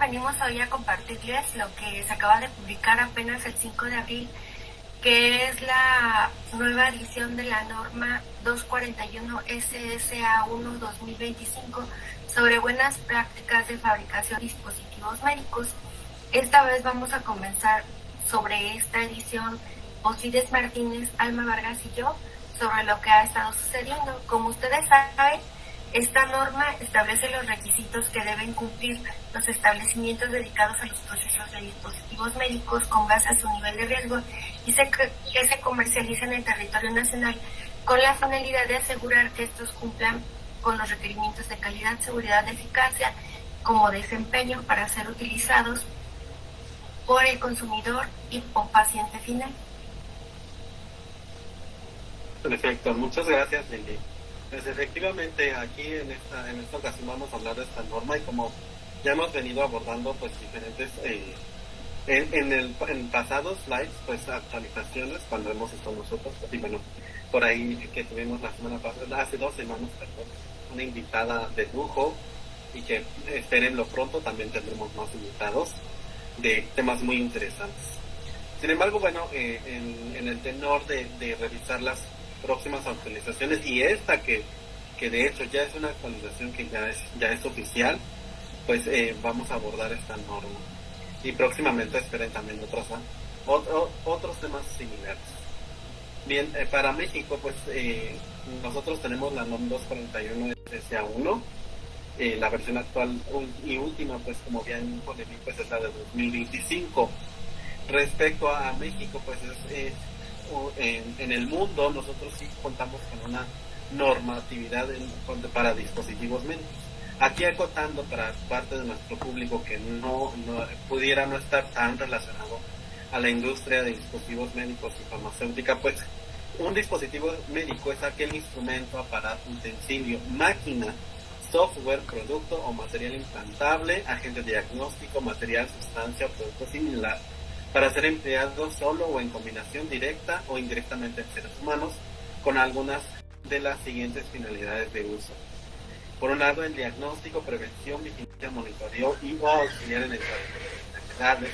venimos hoy a compartirles lo que se acaba de publicar apenas el 5 de abril, que es la nueva edición de la norma 241 SSA1 2025 sobre buenas prácticas de fabricación de dispositivos médicos. Esta vez vamos a comenzar sobre esta edición Osiris Martínez, Alma Vargas y yo, sobre lo que ha estado sucediendo. Como ustedes saben, esta norma establece los requisitos que deben cumplir los establecimientos dedicados a los procesos de dispositivos médicos con base a su nivel de riesgo y que se comercializan en el territorio nacional con la finalidad de asegurar que estos cumplan con los requerimientos de calidad, seguridad, eficacia como desempeño para ser utilizados por el consumidor y o paciente final. Perfecto, muchas gracias, Lili. Pues efectivamente aquí en esta ocasión vamos a hablar de esta norma y como ya hemos venido abordando pues diferentes en pasados slides pues actualizaciones cuando hemos estado nosotros y bueno por ahí que tuvimos la semana pasada, hace 2 semanas, perdón, una invitada de lujo y que espérenlo pronto, también tendremos más invitados de temas muy interesantes. Sin embargo, bueno, en el tenor de revisar las próximas actualizaciones y esta que de hecho ya es una actualización que ya es oficial, pues vamos a abordar esta norma y próximamente esperen también otros temas similares. Bien, para México pues nosotros tenemos la NOM 241 SSA1, la versión actual y última pues como bien pone pues es la de 2025. Respecto a México pues en el mundo nosotros sí contamos con una normatividad para dispositivos médicos. Aquí acotando para parte de nuestro público que no pudiera no estar tan relacionado a la industria de dispositivos médicos y farmacéutica, pues un dispositivo médico es aquel instrumento, aparato, utensilio, máquina, software, producto o material implantable, agente diagnóstico, material, sustancia o producto similar para ser empleado solo o en combinación directa o indirectamente en seres humanos con algunas de las siguientes finalidades de uso. Por un lado, el diagnóstico, prevención, vigilancia, monitoreo y o auxiliar en el tratamiento de enfermedades.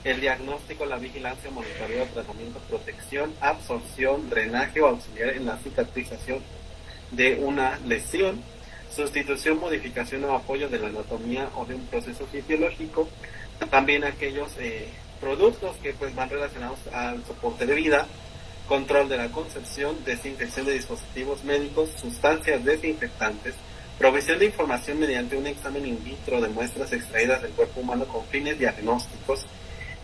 El diagnóstico, la vigilancia, monitoreo, tratamiento, protección, absorción, drenaje o auxiliar en la cicatrización de una lesión. Sustitución, modificación o apoyo de la anatomía o de un proceso fisiológico. También aquellos productos que pues van relacionados al soporte de vida, control de la concepción, desinfección de dispositivos médicos, sustancias desinfectantes, provisión de información mediante un examen in vitro de muestras extraídas del cuerpo humano con fines diagnósticos,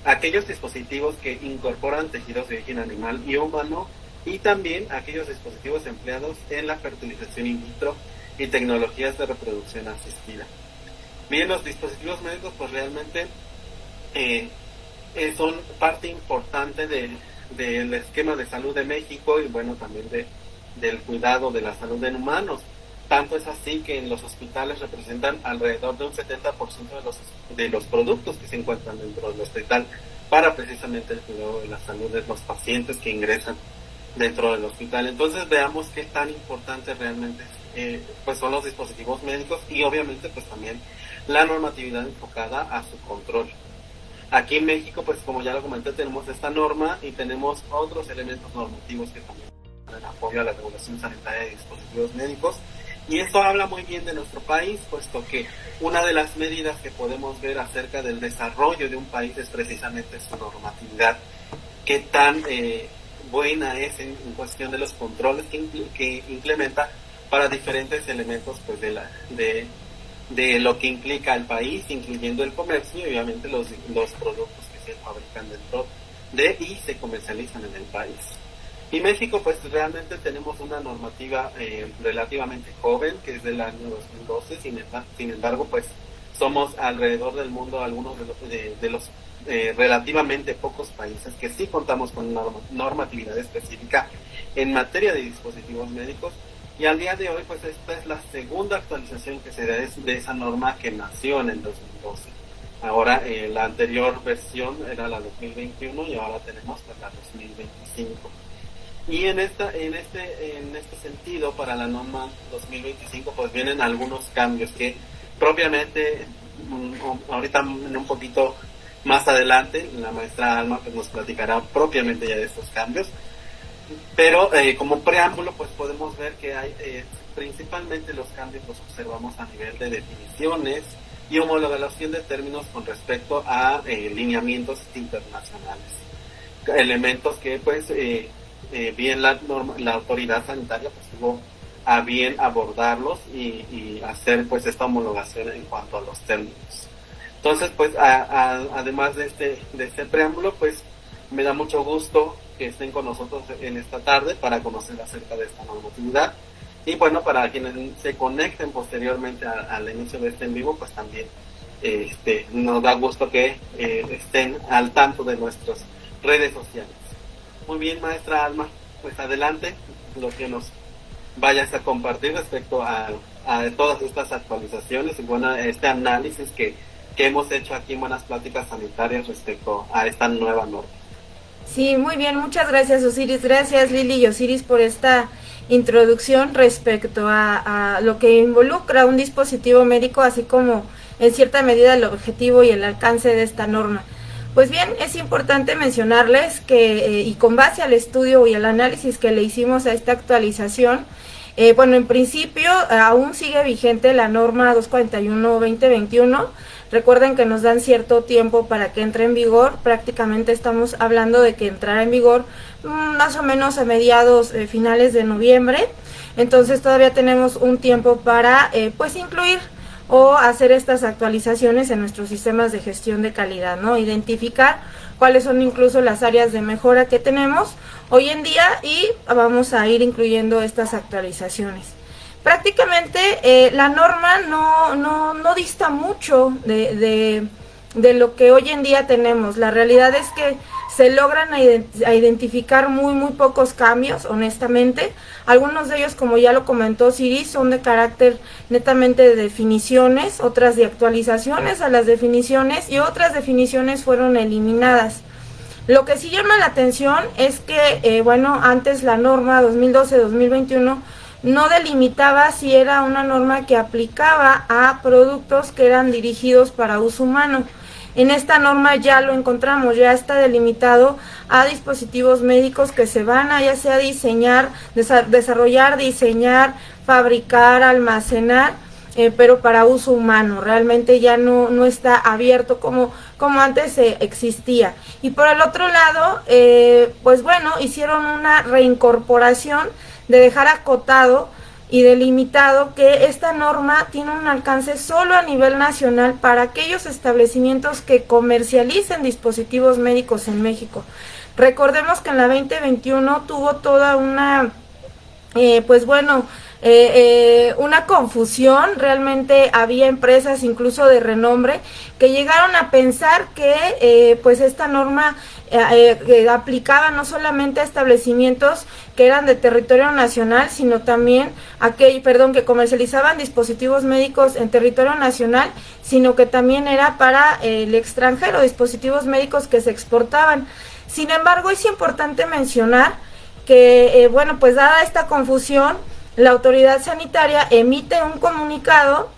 aquellos dispositivos que incorporan tejidos de origen animal y humano y también aquellos dispositivos empleados en la fertilización in vitro y tecnologías de reproducción asistida. Bien, los dispositivos médicos pues realmente son parte importante del esquema de salud de México y bueno también del cuidado de la salud en humanos. Tanto es así que en los hospitales representan alrededor de un 70% de los productos que se encuentran dentro del hospital para precisamente el cuidado de la salud de los pacientes que ingresan dentro del hospital. Entonces veamos qué tan importante realmente pues son los dispositivos médicos y obviamente pues también la normatividad enfocada a su control. Aquí en México, pues como ya lo comenté, tenemos esta norma y tenemos otros elementos normativos que también dan apoyo a la regulación sanitaria de dispositivos médicos. Y esto habla muy bien de nuestro país, puesto que una de las medidas que podemos ver acerca del desarrollo de un país es precisamente su normatividad. Qué tan buena es en cuestión de los controles que implementa para diferentes elementos pues de lo que implica el país, incluyendo el comercio y obviamente los productos que se fabrican dentro y se comercializan en el país. Y México pues realmente tenemos una normativa relativamente joven, que es del año 2012, sin embargo pues somos alrededor del mundo algunos de los relativamente pocos países que sí contamos con una normatividad específica en materia de dispositivos médicos. Y al día de hoy, pues esta es la segunda actualización que se da de esa norma que nació en el 2012. Ahora, la anterior versión era la 2021 y ahora tenemos pues, la 2025. Y en este sentido, para la norma 2025, pues vienen algunos cambios que propiamente ahorita en un poquito más adelante la maestra Alma pues, nos platicará propiamente ya de estos cambios, pero como preámbulo pues podemos ver que hay principalmente los cambios los observamos a nivel de definiciones y homologación de términos con respecto a lineamientos internacionales, elementos que pues bien la autoridad sanitaria pues tuvo a bien abordarlos y hacer pues esta homologación en cuanto a los términos. Entonces pues además de este preámbulo pues me da mucho gusto que estén con nosotros en esta tarde para conocer acerca de esta normatividad y bueno, para quienes se conecten posteriormente al inicio de este en vivo pues también nos da gusto que estén al tanto de nuestras redes sociales. Muy bien, maestra Alma, pues adelante lo que nos vayas a compartir respecto a todas estas actualizaciones y bueno, este análisis que hemos hecho aquí en Buenas Pláticas Sanitarias respecto a esta nueva norma. Sí, muy bien, muchas gracias Osiris, gracias Lili y Osiris por esta introducción respecto a lo que involucra un dispositivo médico, así como en cierta medida el objetivo y el alcance de esta norma. Pues bien, es importante mencionarles que, y con base al estudio y al análisis que le hicimos a esta actualización, bueno, en principio aún sigue vigente la norma 241-2021. Recuerden que nos dan cierto tiempo para que entre en vigor, prácticamente estamos hablando de que entrará en vigor más o menos a mediados, finales de noviembre, entonces todavía tenemos un tiempo para pues incluir o hacer estas actualizaciones en nuestros sistemas de gestión de calidad, ¿no? Identificar cuáles son incluso las áreas de mejora que tenemos hoy en día y vamos a ir incluyendo estas actualizaciones. Prácticamente la norma no dista mucho de lo que hoy en día tenemos. La realidad es que se logran identificar muy pocos cambios, honestamente. Algunos de ellos, como ya lo comentó Siri, son de carácter netamente de definiciones, otras de actualizaciones a las definiciones y otras definiciones fueron eliminadas. Lo que sí llama la atención es que, bueno, antes la norma 2012-2021 no delimitaba si era una norma que aplicaba a productos que eran dirigidos para uso humano. En esta norma ya lo encontramos, ya está delimitado a dispositivos médicos que se van a ya sea diseñar, desarrollar, diseñar, fabricar, almacenar, pero para uso humano. Realmente ya no está abierto como antes existía. Y por el otro lado, pues bueno, hicieron una reincorporación de dejar acotado y delimitado que esta norma tiene un alcance solo a nivel nacional para aquellos establecimientos que comercialicen dispositivos médicos en México. Recordemos que en la 2021 tuvo toda una, pues bueno, una confusión. Realmente había empresas incluso de renombre que llegaron a pensar que pues esta norma aplicaba no solamente a establecimientos que eran de territorio nacional, sino también que comercializaban dispositivos médicos en territorio nacional, sino que también era para el extranjero, dispositivos médicos que se exportaban. Sin embargo, es importante mencionar que, bueno, pues dada esta confusión, la autoridad sanitaria emite un comunicado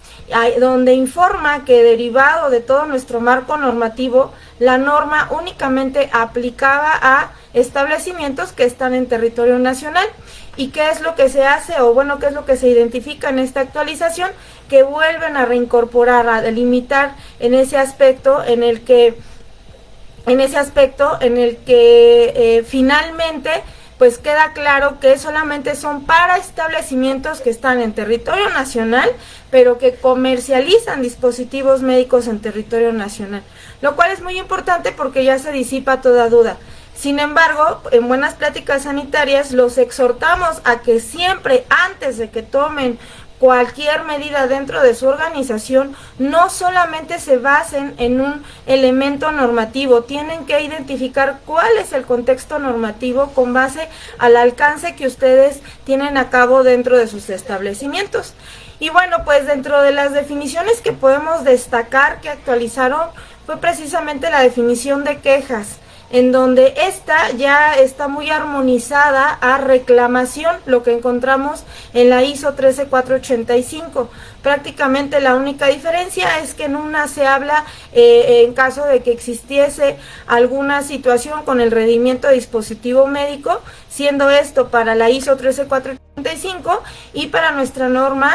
donde informa que derivado de todo nuestro marco normativo, la norma únicamente aplicaba a establecimientos que están en territorio nacional. ¿Y qué es lo que se hace? O bueno, ¿qué es lo que se identifica en esta actualización? Que vuelven a reincorporar, a delimitar en ese aspecto en el que finalmente pues queda claro que solamente son para establecimientos que están en territorio nacional, pero que comercializan dispositivos médicos en territorio nacional, lo cual es muy importante porque ya se disipa toda duda. Sin embargo, en Buenas Pláticas Sanitarias los exhortamos a que siempre, antes de que tomen cualquier medida dentro de su organización, no solamente se basen en un elemento normativo, tienen que identificar cuál es el contexto normativo con base al alcance que ustedes tienen a cabo dentro de sus establecimientos. Y bueno, pues dentro de las definiciones que podemos destacar que actualizaron fue precisamente la definición de quejas. en donde esta ya está muy armonizada a reclamación, lo que encontramos en la ISO 13485. Prácticamente la única diferencia es que en una se habla en caso de que existiese alguna situación con el rendimiento de dispositivo médico, siendo esto para la ISO 13485, y para nuestra norma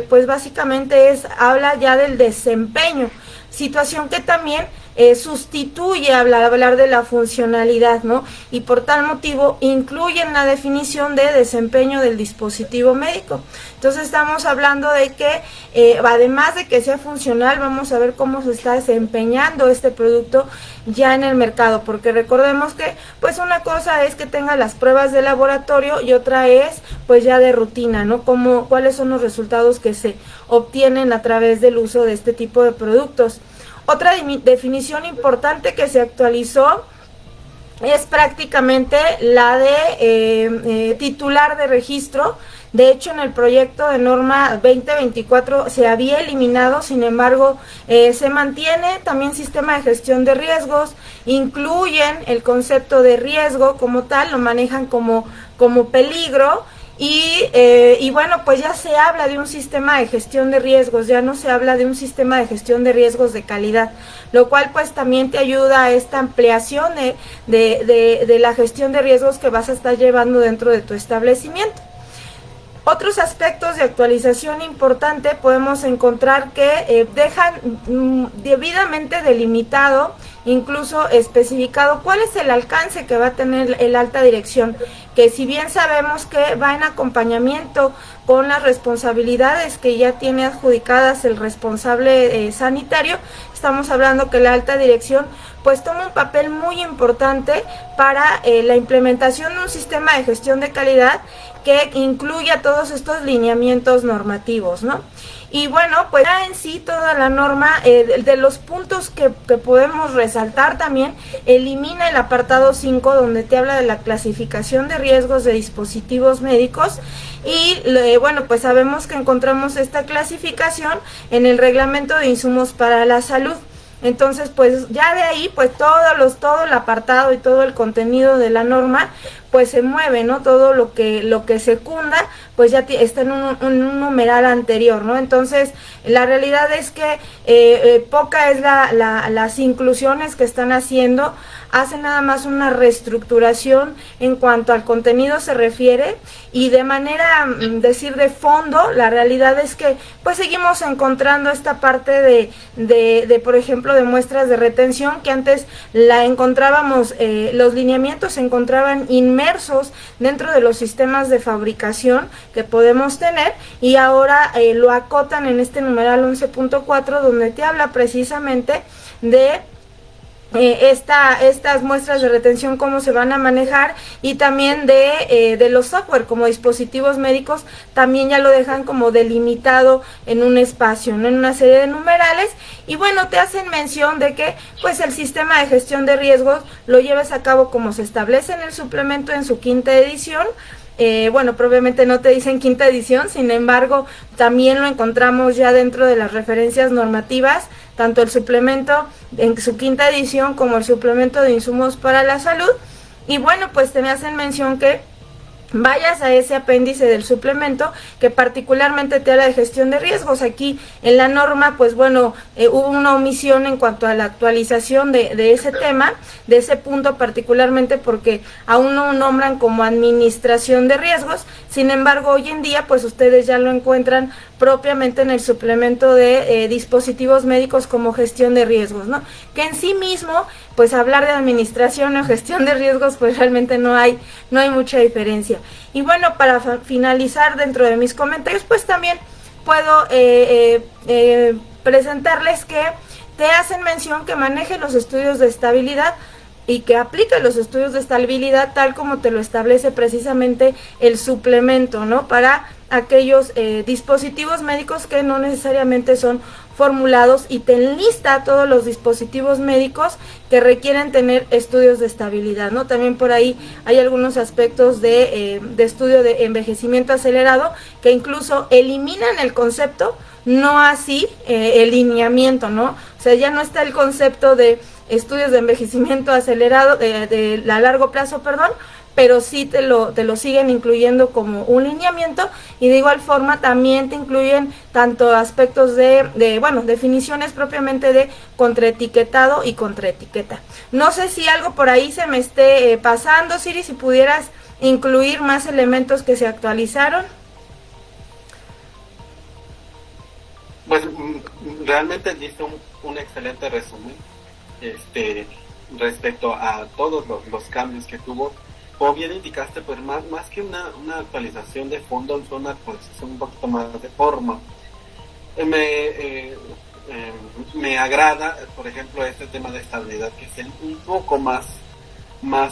pues básicamente habla ya del desempeño, situación que también sustituye hablar de la funcionalidad, ¿no? Y por tal motivo incluye en la definición de desempeño del dispositivo médico. Entonces estamos hablando de que además de que sea funcional, vamos a ver cómo se está desempeñando este producto ya en el mercado, porque recordemos que pues una cosa es que tenga las pruebas de laboratorio y otra es pues ya de rutina, ¿no? Cuáles son los resultados que se obtienen a través del uso de este tipo de productos. Otra definición importante que se actualizó es prácticamente la de titular de registro. De hecho, en el proyecto de norma 2024 se había eliminado, sin embargo, se mantiene también sistema de gestión de riesgos, incluyen el concepto de riesgo como tal, lo manejan como peligro. Y bueno, pues ya se habla de un sistema de gestión de riesgos, ya no se habla de un sistema de gestión de riesgos de calidad, lo cual pues también te ayuda a esta ampliación de la gestión de riesgos que vas a estar llevando dentro de tu establecimiento. Otros aspectos de actualización importante podemos encontrar que dejan debidamente delimitado, incluso especificado, cuál es el alcance que va a tener el alta dirección, que si bien sabemos que va en acompañamiento con las responsabilidades que ya tiene adjudicadas el responsable sanitario, estamos hablando que la alta dirección pues toma un papel muy importante para la implementación de un sistema de gestión de calidad que incluya todos estos lineamientos normativos, ¿no? Y bueno, pues ya en sí toda la norma, de los puntos que podemos resaltar también, elimina el apartado 5 donde te habla de la clasificación de riesgos de dispositivos médicos y bueno, pues sabemos que encontramos esta clasificación en el reglamento de insumos para la salud. Entonces, pues ya de ahí, pues todo el apartado y todo el contenido de la norma, pues se mueve, ¿no? Todo lo que secunda, pues ya está en un numeral anterior, ¿no? Entonces, la realidad es que poca es las inclusiones que están haciendo, hacen nada más una reestructuración en cuanto al contenido se refiere, y de manera, decir de fondo, la realidad es que pues seguimos encontrando esta parte de por ejemplo, de muestras de retención, que antes la encontrábamos, los lineamientos se encontraban inmersos dentro de los sistemas de fabricación que podemos tener, y ahora lo acotan en este numeral 11.4, donde te habla precisamente de estas muestras de retención, cómo se van a manejar, y también de los software como dispositivos médicos, también ya lo dejan como delimitado en un espacio, ¿no? En una serie de numerales. Y bueno, te hacen mención de que pues el sistema de gestión de riesgos lo lleves a cabo como se establece en el suplemento en su 5ª edición. Bueno, probablemente no te dicen 5ª edición, sin embargo, también lo encontramos ya dentro de las referencias normativas, tanto el suplemento en su 5ª edición como el suplemento de insumos para la salud. Y bueno, pues te me hacen mención que vayas a ese apéndice del suplemento que particularmente te habla de gestión de riesgos. Aquí en la norma, pues bueno, hubo una omisión en cuanto a la actualización de ese tema, de ese punto particularmente, porque aún no nombran como administración de riesgos. Sin embargo, hoy en día pues ustedes ya lo encuentran propiamente en el suplemento de dispositivos médicos como gestión de riesgos, ¿no? Que en sí mismo, pues hablar de administración o gestión de riesgos, pues realmente no hay mucha diferencia. Y bueno, para finalizar dentro de mis comentarios, pues también puedo presentarles que te hacen mención que maneje los estudios de estabilidad y que aplique los estudios de estabilidad tal como te lo establece precisamente el suplemento, ¿no? Para aquellos dispositivos médicos que no necesariamente son formulados, y te enlista todos los dispositivos médicos que requieren tener estudios de estabilidad, ¿no? También por ahí hay algunos aspectos de estudio de envejecimiento acelerado que incluso eliminan el concepto no así el lineamiento, ¿no? O sea, ya no está el concepto de estudios de envejecimiento acelerado, de a largo plazo, perdón, pero sí te lo siguen incluyendo como un lineamiento, y de igual forma también te incluyen tanto aspectos bueno, definiciones propiamente de contraetiquetado y contraetiqueta. No sé si algo por ahí se me esté pasando, Siri, si pudieras incluir más elementos que se actualizaron. Pues realmente diste un excelente resumen respecto a todos los cambios que tuvo. Como bien indicaste, pues más que una actualización de fondo, fue una actualización un poquito más de forma. Me agrada, por ejemplo, este tema de estabilidad, que sean un poco más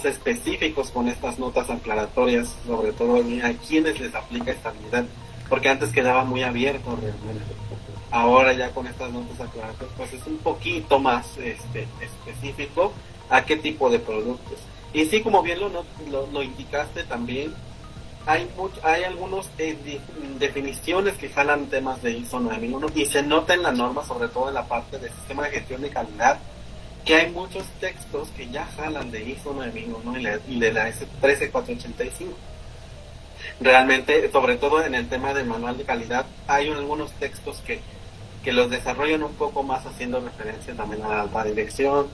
específicos con estas notas aclaratorias, sobre todo a quienes les aplica estabilidad, porque antes quedaba muy abierto realmente. Ahora ya con estas notas aclaratorias, pues es un poquito más específico a qué tipo de productos. Y sí, como bien lo indicaste también, hay algunas definiciones que jalan temas de ISO 9001 y se nota en la norma, sobre todo en la parte del sistema de gestión de calidad, que hay muchos textos que ya jalan de ISO 9001 y de la S13485. Realmente, sobre todo en el tema del manual de calidad, hay algunos textos que los desarrollan un poco más, haciendo referencia también a la alta dirección,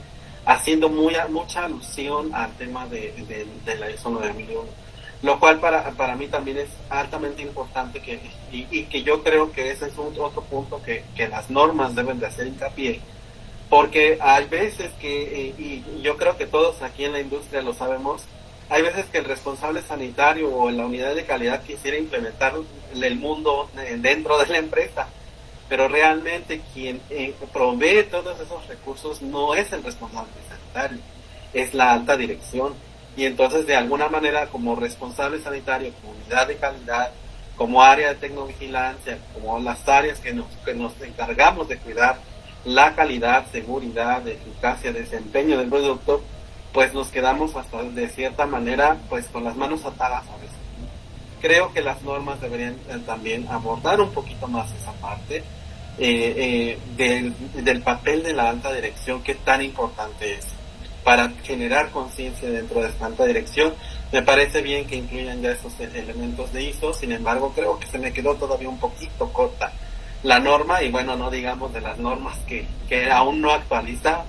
haciendo mucha alusión al tema de la ISO 9001. Lo cual para mí también es altamente importante, y que yo creo que ese es otro punto que las normas deben de hacer hincapié, porque hay veces que, y yo creo que todos aquí en la industria lo sabemos, hay veces que el responsable sanitario o la unidad de calidad quisiera implementar el mundo dentro de la empresa, pero realmente quien provee todos esos recursos no es el responsable sanitario, es la alta dirección. Y entonces, de alguna manera, como responsable sanitario, como unidad de calidad, como área de tecnovigilancia, como las áreas que nos encargamos de cuidar la calidad, seguridad, eficacia, desempeño del producto, pues nos quedamos hasta de cierta manera pues con las manos atadas a veces. Creo que las normas deberían también abordar un poquito más esa parte del papel de la alta dirección, que tan importante es para generar conciencia dentro de esta alta dirección. Me parece bien que incluyan ya esos elementos de ISO, sin embargo creo que se me quedó todavía un poquito corta la norma, y bueno, no digamos de las normas que aún no actualiza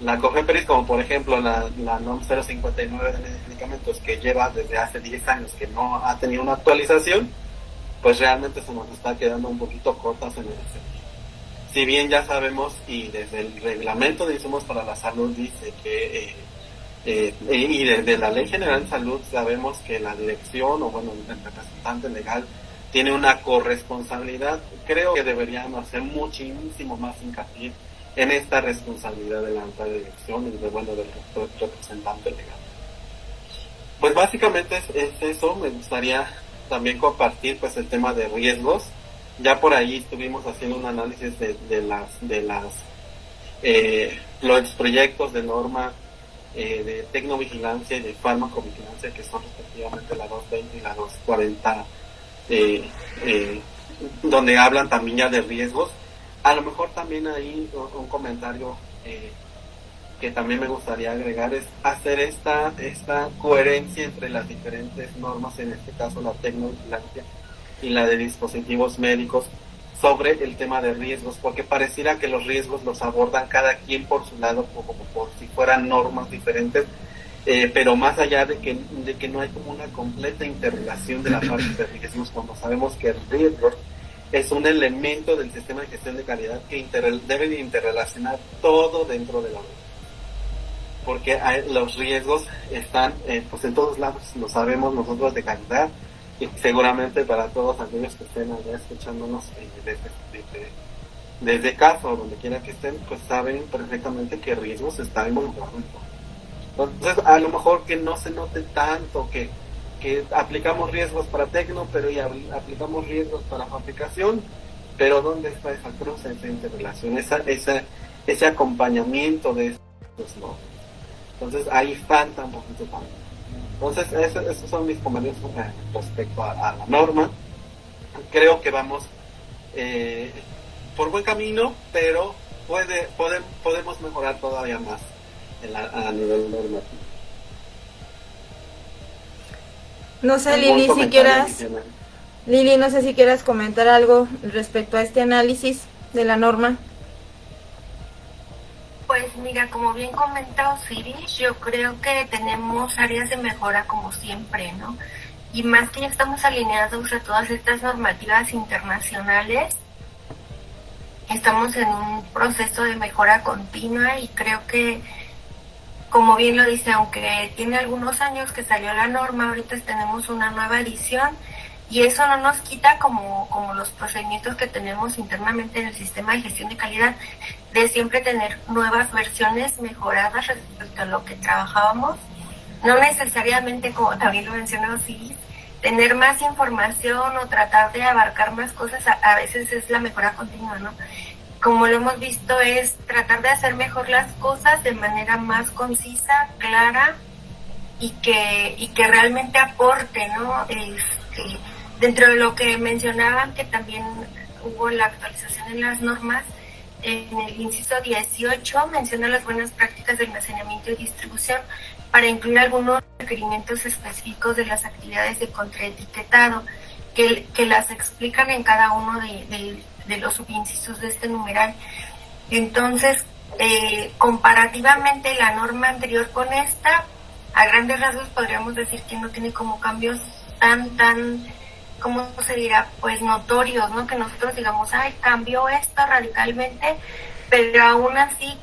la COFEPRIS, como por ejemplo la NOM 059 de medicamentos, que lleva desde hace 10 años que no ha tenido una actualización, pues realmente se nos está quedando un poquito cortas en ese sentido. Si bien ya sabemos, y desde el reglamento de insumos para la salud dice que, y desde la Ley General de Salud sabemos que la dirección, o bueno, el representante legal tiene una corresponsabilidad, creo que deberían hacer muchísimo más hincapié en esta responsabilidad de la alta dirección y del representante legal. Pues básicamente es eso. Me gustaría también compartir pues el tema de riesgos. Ya por ahí estuvimos haciendo un análisis de los proyectos de norma de tecnovigilancia y de farmacovigilancia, que son respectivamente la 220 y la 240, donde hablan también ya de riesgos. A lo mejor también ahí un comentario que también me gustaría agregar es hacer esta coherencia entre las diferentes normas, en este caso la tecnovigilancia y la de dispositivos médicos, sobre el tema de riesgos, porque pareciera que los riesgos los abordan cada quien por su lado, como por si fueran normas diferentes, pero más allá de que no hay como una completa interrelación de la parte de riesgos, cuando sabemos que el riesgo es un elemento del sistema de gestión de calidad que debe de interrelacionar todo dentro de la red, porque los riesgos están pues en todos lados, lo sabemos nosotros de calidad, y seguramente para todos aquellos que estén allá escuchándonos desde casa o donde quiera que estén, pues saben perfectamente qué riesgos está involucrado. Entonces, a lo mejor que no se note tanto que aplicamos riesgos para tecno, pero ya aplicamos riesgos para fabricación, pero ¿dónde está esa cruza, esa interrelación, ese acompañamiento de estos no? Entonces ahí falta un poquito también. Entonces esos son mis comentarios respecto a la norma. Creo que vamos por buen camino, pero podemos mejorar todavía más a nivel normativo. No sé, Lili, si quieras, Lili, no sé si quieras comentar algo respecto a este análisis de la norma. Pues mira, como bien comenta Osiris, yo creo que tenemos áreas de mejora como siempre, ¿no? Y más que ya estamos alineados a todas estas normativas internacionales, estamos en un proceso de mejora continua y creo que, como bien lo dice, aunque tiene algunos años que salió la norma, ahorita tenemos una nueva edición y eso no nos quita como los procedimientos que tenemos internamente en el sistema de gestión de calidad, de siempre tener nuevas versiones mejoradas respecto a lo que trabajábamos. No necesariamente, como también lo mencionó Osiris, tener más información o tratar de abarcar más cosas, a veces es la mejora continua, ¿no? Como lo hemos visto, es tratar de hacer mejor las cosas de manera más concisa, clara y que realmente aporte, ¿no? Dentro de lo que mencionaban, que también hubo la actualización en las normas, en el inciso 18 menciona las buenas prácticas de almacenamiento y distribución para incluir algunos requerimientos específicos de las actividades de contraetiquetado que las explican en cada uno de los subincisos de este numeral. Entonces, comparativamente la norma anterior con esta, a grandes rasgos podríamos decir que no tiene como cambios tan, ¿cómo se dirá? Pues notorios, ¿no? Que nosotros digamos, ay, cambió esto radicalmente, pero aún así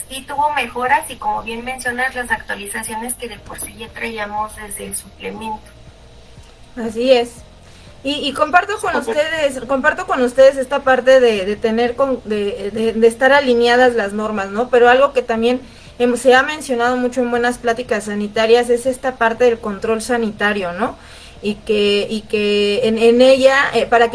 sí tuvo mejoras y, como bien mencionas, las actualizaciones que de por sí ya traíamos desde el suplemento. Así es. Y comparto con ustedes esta parte de tener de estar alineadas las normas, ¿no? Pero algo que también se ha mencionado mucho en buenas pláticas sanitarias es esta parte del control sanitario, ¿no? Y que en ella, para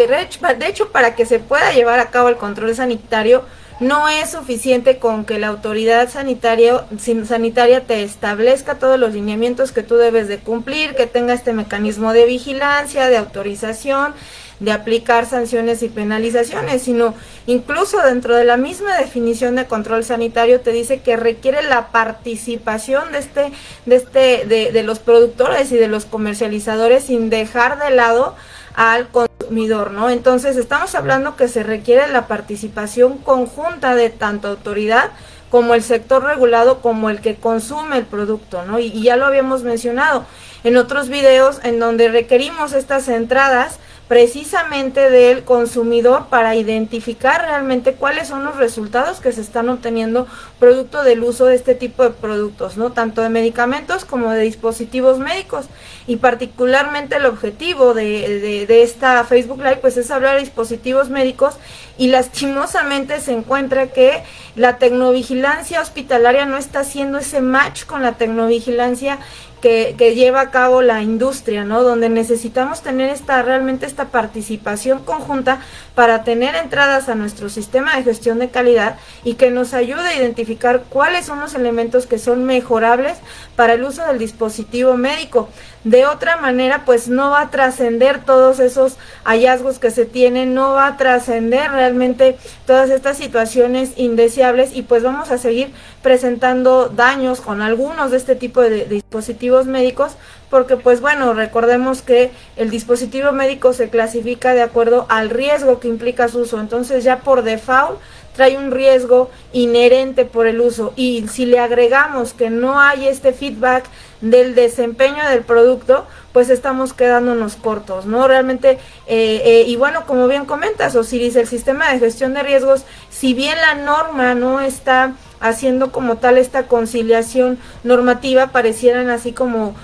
que se pueda llevar a cabo el control sanitario, no es suficiente con que la autoridad sanitaria te establezca todos los lineamientos que tú debes de cumplir, que tenga este mecanismo de vigilancia, de autorización, de aplicar sanciones y penalizaciones, sino incluso dentro de la misma definición de control sanitario te dice que requiere la participación de los productores y de los comercializadores, sin dejar de lado al consumidor, ¿no? Entonces estamos hablando que se requiere la participación conjunta de tanto autoridad como el sector regulado, como el que consume el producto, ¿no? Y ya lo habíamos mencionado en otros videos, en donde requerimos estas entradas precisamente del consumidor para identificar realmente cuáles son los resultados que se están obteniendo producto del uso de este tipo de productos, ¿no? Tanto de medicamentos como de dispositivos médicos. Y particularmente el objetivo de esta Facebook Live pues es hablar de dispositivos médicos, y lastimosamente se encuentra que la tecnovigilancia hospitalaria no está haciendo ese match con la tecnovigilancia que lleva a cabo la industria, ¿no? Donde necesitamos tener realmente esta participación conjunta para tener entradas a nuestro sistema de gestión de calidad y que nos ayude a identificar cuáles son los elementos que son mejorables para el uso del dispositivo médico. De otra manera, pues no va a trascender todos esos hallazgos que se tienen, no va a trascender realmente todas estas situaciones indeseables, y pues vamos a seguir presentando daños con algunos de este tipo de dispositivos médicos, porque pues bueno, recordemos que el dispositivo médico se clasifica de acuerdo al riesgo que implica su uso, entonces ya por default trae un riesgo inherente por el uso, y si le agregamos que no hay este feedback del desempeño del producto, pues estamos quedándonos cortos, ¿no? Realmente, y bueno, como bien comentas, Osiris, el sistema de gestión de riesgos, si bien la norma no está haciendo como tal esta conciliación normativa, parecieran así como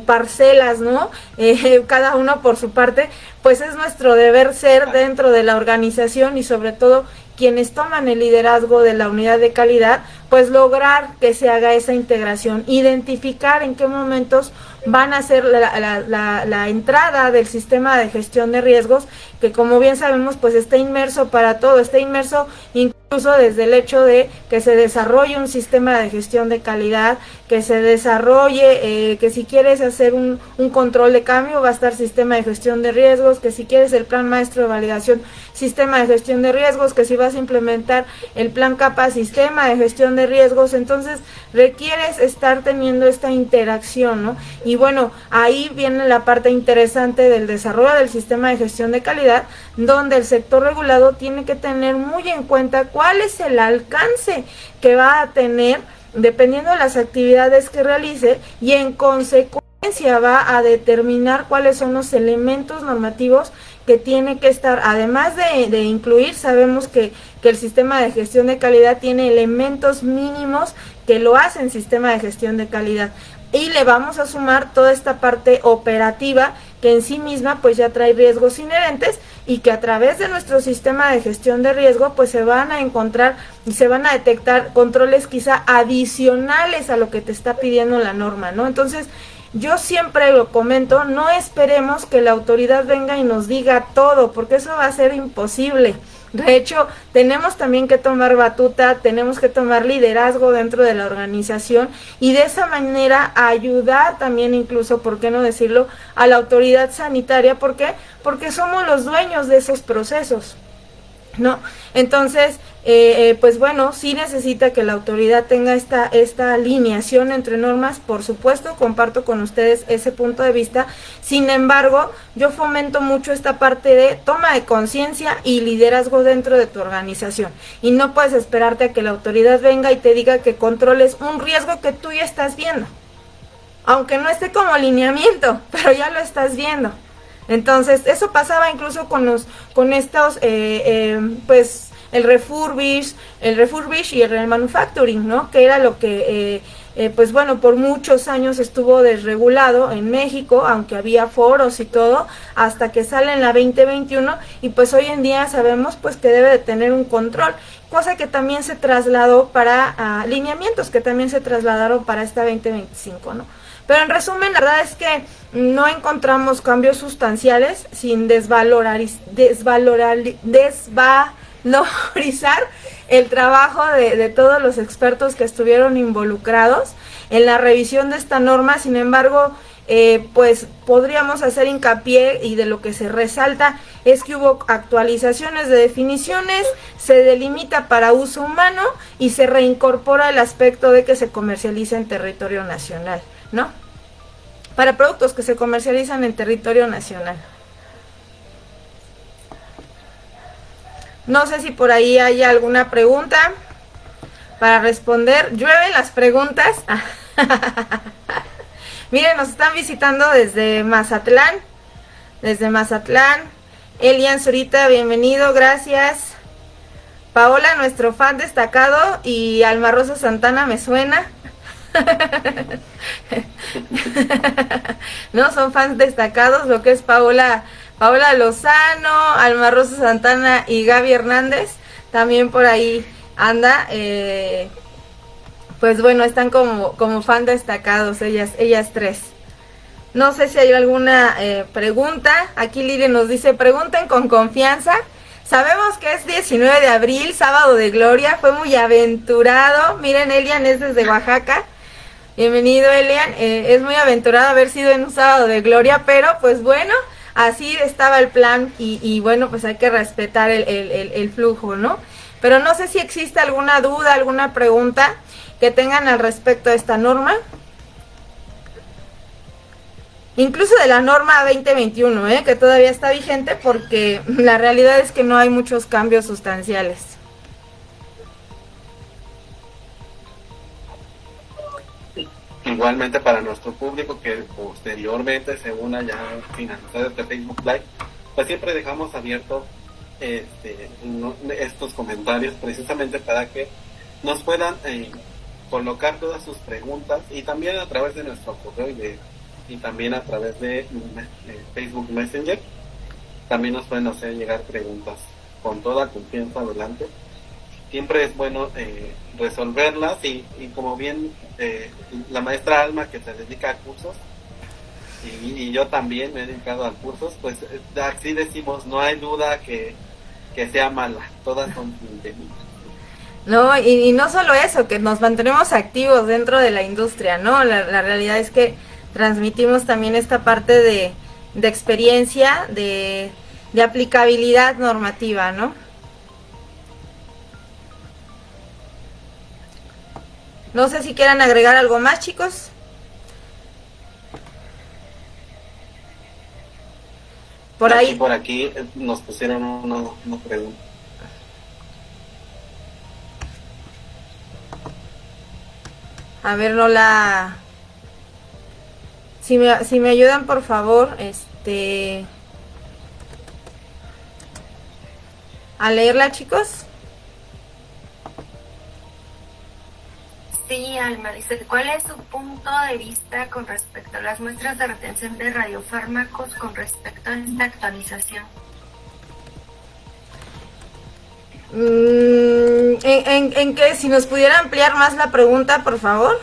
parcelas, ¿no? Cada uno por su parte, pues es nuestro deber ser dentro de la organización, y sobre todo quienes toman el liderazgo de la unidad de calidad, pues lograr que se haga esa integración, identificar en qué momentos van a ser la entrada del sistema de gestión de riesgos, que como bien sabemos pues está inmerso para todo, está inmerso incluso desde el hecho de que se desarrolle un sistema de gestión de calidad, que se desarrolle, que si quieres hacer un control de cambio va a estar sistema de gestión de riesgos, que si quieres el plan maestro de validación, sistema de gestión de riesgos, que si vas a implementar el plan CAPA, sistema de gestión de riesgos. Entonces requieres estar teniendo esta interacción, ¿no? Y bueno, ahí viene la parte interesante del desarrollo del sistema de gestión de calidad, donde el sector regulado tiene que tener muy en cuenta cuál es el alcance que va a tener dependiendo de las actividades que realice, y en consecuencia va a determinar cuáles son los elementos normativos que tiene que estar, además de incluir, sabemos que el sistema de gestión de calidad tiene elementos mínimos que lo hacen sistema de gestión de calidad, y le vamos a sumar toda esta parte operativa que en sí misma pues ya trae riesgos inherentes, y que a través de nuestro sistema de gestión de riesgo pues se van a encontrar y se van a detectar controles quizá adicionales a lo que te está pidiendo la norma, ¿no? Entonces yo siempre lo comento, no esperemos que la autoridad venga y nos diga todo, porque eso va a ser imposible. De hecho, tenemos también que tomar batuta, tenemos que tomar liderazgo dentro de la organización, y de esa manera ayudar también, incluso, ¿por qué no decirlo?, a la autoridad sanitaria. ¿Por qué? Porque somos los dueños de esos procesos, ¿no? Entonces, pues bueno, sí necesita que la autoridad tenga esta alineación entre normas. Por supuesto, comparto con ustedes ese punto de vista. Sin embargo, yo fomento mucho esta parte de toma de conciencia y liderazgo dentro de tu organización, y no puedes esperarte a que la autoridad venga y te diga que controles un riesgo que tú ya estás viendo, aunque no esté como lineamiento, pero ya lo estás viendo. Entonces, eso pasaba incluso con estos, pues, el refurbish y el remanufacturing, ¿no? Que era lo que, pues bueno, por muchos años estuvo desregulado en México, aunque había foros y todo, hasta que sale en la 2021, y pues hoy en día sabemos pues que debe de tener un control, cosa que también se trasladó para lineamientos que también se trasladaron para esta 2025, ¿no? Pero en resumen, la verdad es que no encontramos cambios sustanciales sin desvalorizar el trabajo de todos los expertos que estuvieron involucrados en la revisión de esta norma. Sin embargo, pues podríamos hacer hincapié, y de lo que se resalta es que hubo actualizaciones de definiciones, se delimita para uso humano y se reincorpora el aspecto de que se comercializa en territorio nacional, ¿no? Para productos que se comercializan en territorio nacional. No sé si por ahí hay alguna pregunta para responder. Llueven las preguntas. Miren, nos están visitando desde Mazatlán. Elian Zurita, bienvenido, gracias. Paola, nuestro fan destacado, y Alma Rosa Santana me suena. No, son fans destacados, lo que es Paola Lozano, Alma Rosa Santana y Gaby Hernández, también por ahí anda. Pues bueno, están como fan destacados ellas tres. No sé si hay alguna pregunta. Aquí Lili nos dice: pregunten con confianza. Sabemos que es 19 de abril, sábado de gloria, fue muy aventurado. Miren, Elian es desde Oaxaca. Bienvenido, Elian. Es muy aventurado haber sido en un sábado de gloria, pero pues bueno, así estaba el plan, y bueno, pues hay que respetar el flujo, ¿no? Pero no sé si existe alguna duda, alguna pregunta que tengan al respecto de esta norma. Incluso de la norma 2021, que todavía está vigente, porque la realidad es que no hay muchos cambios sustanciales. Igualmente para nuestro público que posteriormente se una ya finalizado este Facebook Live, pues siempre dejamos abierto estos comentarios precisamente para que nos puedan colocar todas sus preguntas, y también a través de nuestro correo y también a través de Facebook Messenger también nos pueden hacer llegar preguntas con toda confianza. Adelante, siempre es bueno resolverlas, y como bien la maestra Alma, que se dedica a cursos, y yo también me he dedicado a cursos, pues así decimos, no hay duda que sea mala, todas son sintéticas. No, y no solo eso, que nos mantenemos activos dentro de la industria, ¿no? La realidad es que transmitimos también esta parte de experiencia, de aplicabilidad normativa, ¿no? No sé si quieran agregar algo más, chicos. Por ahí. Por aquí nos pusieron una pregunta. A ver, no la... Si me ayudan, por favor, a leerla, chicos. Sí, Alma, dice, ¿cuál es su punto de vista con respecto a las muestras de retención de radiofármacos con respecto a esta actualización? ¿En qué? Si nos pudiera ampliar más la pregunta, por favor.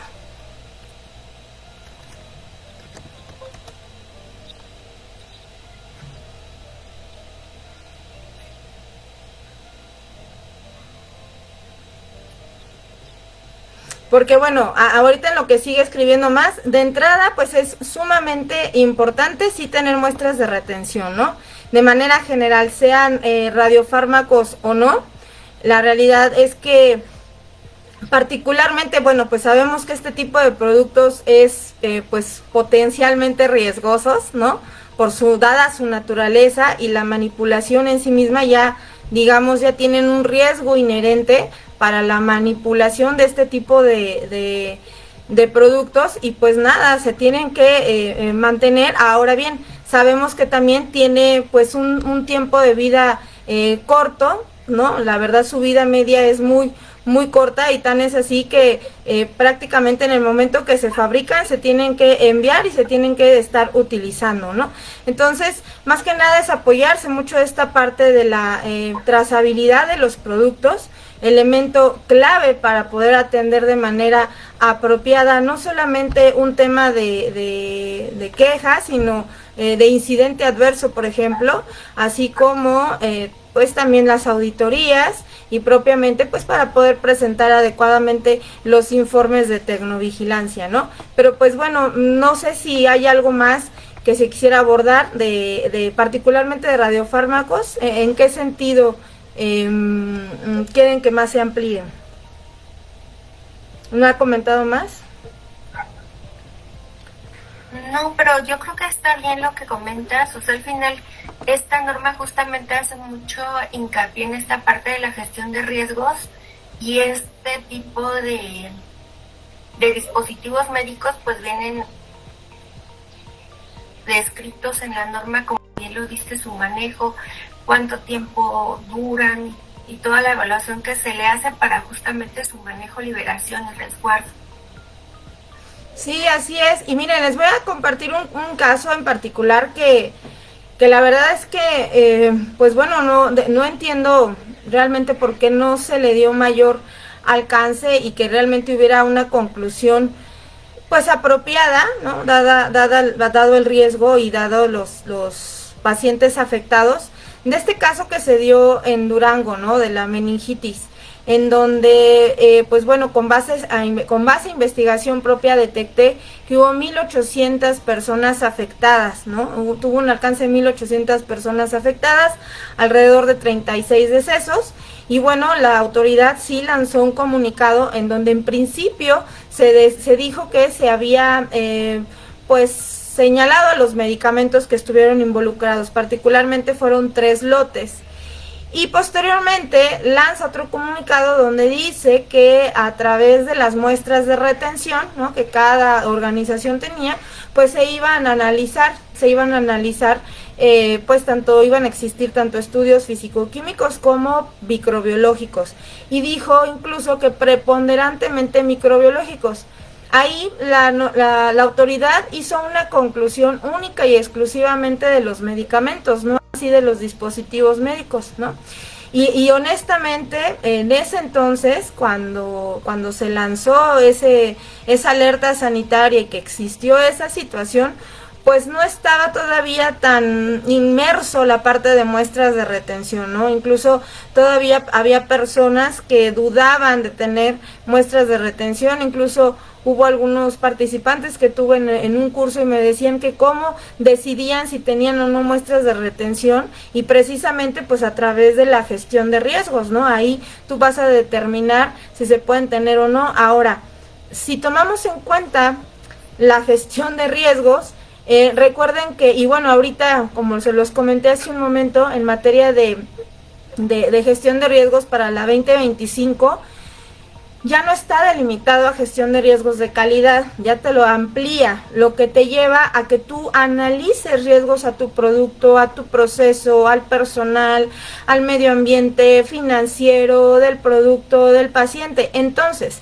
Porque bueno, ahorita en lo que sigue escribiendo más, de entrada pues es sumamente importante sí tener muestras de retención, ¿no? De manera general, sean radiofármacos o no, la realidad es que particularmente, bueno, pues sabemos que este tipo de productos es pues potencialmente riesgosos, ¿no? Dada su naturaleza y la manipulación en sí misma ya, digamos, ya tienen un riesgo inherente para la manipulación de este tipo de productos y pues nada, se tienen que mantener. Ahora bien, sabemos que también tiene pues un tiempo de vida corto, ¿no? La verdad su vida media es muy corta y tan es así que prácticamente en el momento que se fabrican se tienen que enviar y se tienen que estar utilizando, ¿no? Entonces, más que nada es apoyarse mucho esta parte de la trazabilidad de los productos, elemento clave para poder atender de manera apropiada no solamente un tema de queja, sino de incidente adverso, por ejemplo, así como pues también las auditorías y propiamente pues para poder presentar adecuadamente los informes de tecnovigilancia, ¿no? Pero pues bueno, no sé si hay algo más que se quisiera abordar de particularmente de radiofármacos, ¿en qué sentido quieren que más se amplíe? ¿No ha comentado más? No, pero yo creo que está bien lo que comentas. O sea, al final esta norma justamente hace mucho hincapié en esta parte de la gestión de riesgos y este tipo de dispositivos médicos pues vienen descritos en la norma, como bien lo dice, su manejo, cuánto tiempo duran y toda la evaluación que se le hace para justamente su manejo, liberación y resguardo. Sí, así es. Y miren, les voy a compartir un caso en particular que la verdad es que, pues bueno, no entiendo realmente por qué no se le dio mayor alcance y que realmente hubiera una conclusión pues apropiada, ¿no? Dado el riesgo y dado los pacientes afectados de este caso que se dio en Durango, ¿no? De la meningitis, en donde, pues bueno, con base a investigación propia detecté que hubo 1,800 personas afectadas, ¿no? Tuvo un alcance de 1,800 personas afectadas, alrededor de 36 decesos, y bueno, la autoridad sí lanzó un comunicado en donde en principio se dijo que se había, pues, señalado a los medicamentos que estuvieron involucrados, particularmente fueron 3 lotes. Y posteriormente lanza otro comunicado donde dice que a través de las muestras de retención, ¿no?, que cada organización tenía, pues se iban a analizar, pues iban a existir tanto estudios físico-químicos como microbiológicos. Y dijo incluso que preponderantemente microbiológicos. Ahí la autoridad hizo una conclusión única y exclusivamente de los medicamentos, no así de los dispositivos médicos, ¿no? Y honestamente, en ese entonces, cuando se lanzó esa alerta sanitaria y que existió esa situación, pues no estaba todavía tan inmerso la parte de muestras de retención, ¿no? Incluso todavía había personas que dudaban de tener muestras de retención, incluso hubo algunos participantes que tuve en un curso y me decían que cómo decidían si tenían o no muestras de retención, y precisamente pues a través de la gestión de riesgos, ¿no? Ahí tú vas a determinar si se pueden tener o no. Ahora, si tomamos en cuenta la gestión de riesgos, recuerden que, y bueno, ahorita como se los comenté hace un momento, en materia de gestión de riesgos para la 2025, ya no está delimitado a gestión de riesgos de calidad, ya te lo amplía, lo que te lleva a que tú analices riesgos a tu producto, a tu proceso, al personal, al medio ambiente, financiero, del producto, del paciente. Entonces,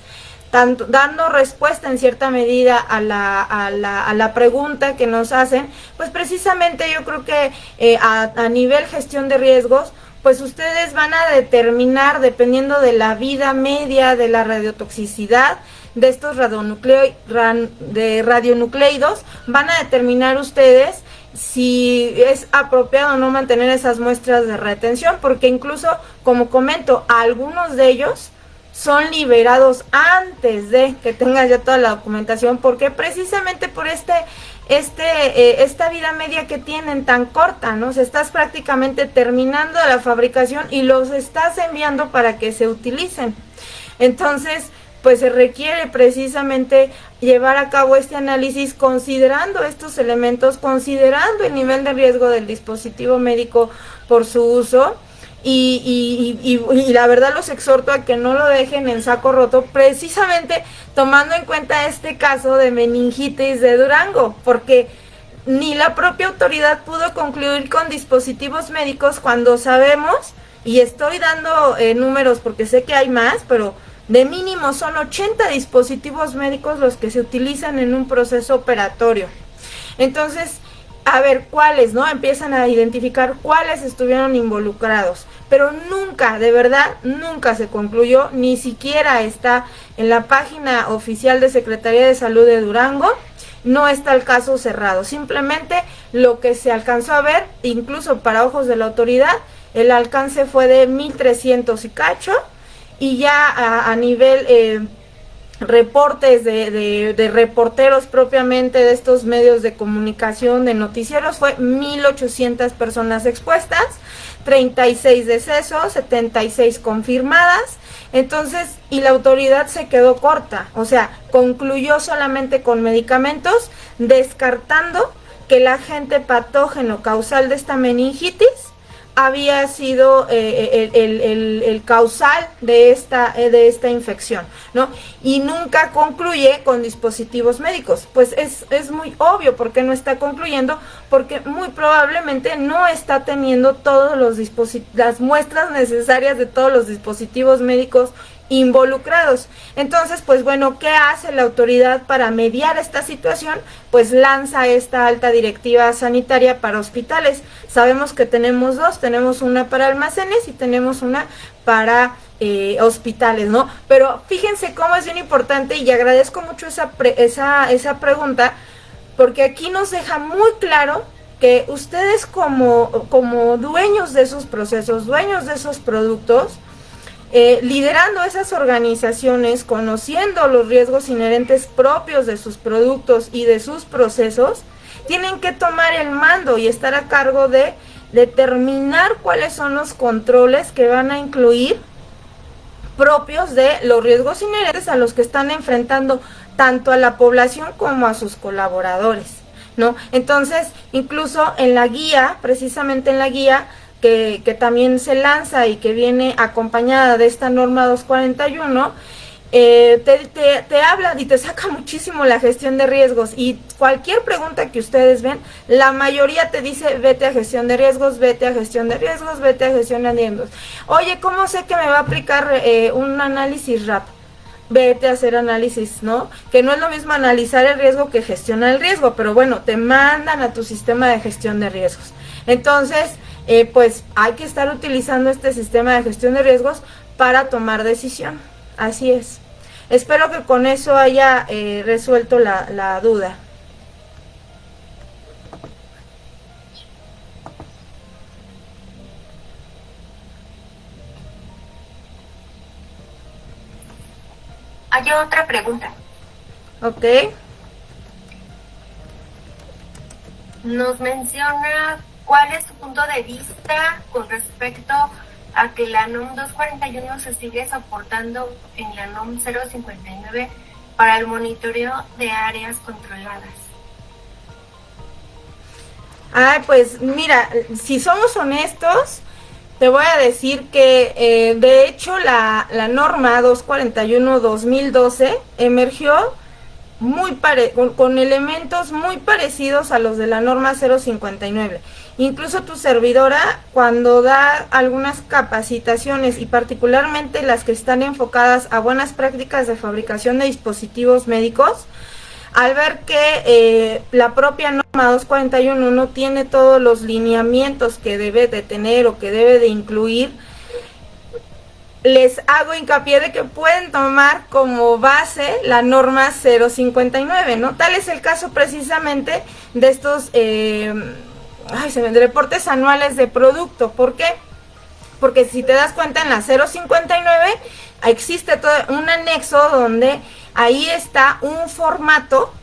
dando respuesta en cierta medida a la pregunta que nos hacen, pues precisamente yo creo que a nivel gestión de riesgos, pues ustedes van a determinar, dependiendo de la vida media de la radiotoxicidad de estos radionucleidos, van a determinar ustedes si es apropiado o no mantener esas muestras de retención, porque incluso, como comento, algunos de ellos son liberados antes de que tengas ya toda la documentación, porque precisamente por esta vida media que tienen tan corta, ¿no? O sea, estás prácticamente terminando la fabricación y los estás enviando para que se utilicen. Entonces, pues se requiere precisamente llevar a cabo este análisis considerando estos elementos, considerando el nivel de riesgo del dispositivo médico por su uso. Y la verdad los exhorto a que no lo dejen en saco roto, precisamente tomando en cuenta este caso de meningitis de Durango, porque ni la propia autoridad pudo concluir con dispositivos médicos cuando sabemos, y estoy dando números porque sé que hay más, pero de mínimo son 80 dispositivos médicos los que se utilizan en un proceso operatorio. Entonces, a ver cuáles, ¿no? Empiezan a identificar cuáles estuvieron involucrados, pero nunca, de verdad, nunca se concluyó, ni siquiera está en la página oficial de Secretaría de Salud de Durango, no está el caso cerrado. Simplemente lo que se alcanzó a ver, incluso para ojos de la autoridad, el alcance fue de 1,300 y cacho, y ya a nivel reportes de reporteros propiamente de estos medios de comunicación, de noticieros, fue 1,800 personas expuestas, 36 decesos, 76 confirmadas. Entonces, y la autoridad se quedó corta, o sea, concluyó solamente con medicamentos, descartando que el agente patógeno causal de esta meningitis había sido el causal de esta infección, ¿no? Y nunca concluye con dispositivos médicos. Pues es muy obvio por qué no está concluyendo, porque muy probablemente no está teniendo todos las muestras necesarias de todos los dispositivos médicos involucrados. Entonces, pues bueno, ¿qué hace la autoridad para mediar esta situación? Pues lanza esta alta directiva sanitaria para hospitales. Sabemos que tenemos dos, tenemos una para almacenes y tenemos una para hospitales, ¿no? Pero fíjense cómo es bien importante, y agradezco mucho esa pregunta, porque aquí nos deja muy claro que ustedes como dueños de esos procesos, dueños de esos productos, liderando esas organizaciones, conociendo los riesgos inherentes propios de sus productos y de sus procesos, tienen que tomar el mando y estar a cargo de determinar cuáles son los controles que van a incluir propios de los riesgos inherentes a los que están enfrentando tanto a la población como a sus colaboradores, ¿no? Entonces, incluso en la guía, precisamente en la guía, que también se lanza y que viene acompañada de esta norma 241, te habla y te saca muchísimo la gestión de riesgos, y cualquier pregunta que ustedes ven, la mayoría te dice vete a gestión de riesgos, vete a gestión de riesgos, vete a gestión de riesgos. Oye, ¿cómo sé que me va a aplicar un análisis RAP? Vete a hacer análisis, ¿no? Que no es lo mismo analizar el riesgo que gestionar el riesgo, pero bueno, te mandan a tu sistema de gestión de riesgos. Entonces, pues hay que estar utilizando este sistema de gestión de riesgos para tomar decisión. Así es. Espero que con eso haya resuelto la duda. Hay otra pregunta. Ok. Nos menciona cuál es su punto de vista con respecto a que la NOM 241 se sigue soportando en la NOM 059 para el monitoreo de áreas controladas. Ay, pues mira, si somos honestos, te voy a decir que de hecho la norma 241-2012 emergió con elementos muy parecidos a los de la norma 059. Incluso tu servidora, cuando da algunas capacitaciones, y particularmente las que están enfocadas a buenas prácticas de fabricación de dispositivos médicos, al ver que la propia norma 241 no tiene todos los lineamientos que debe de tener o que debe de incluir, les hago hincapié de que pueden tomar como base la norma 059, ¿no? Tal es el caso precisamente de estos reportes anuales de producto. ¿Por qué? Porque si te das cuenta, en la 059 existe todo un anexo donde ahí está un formato,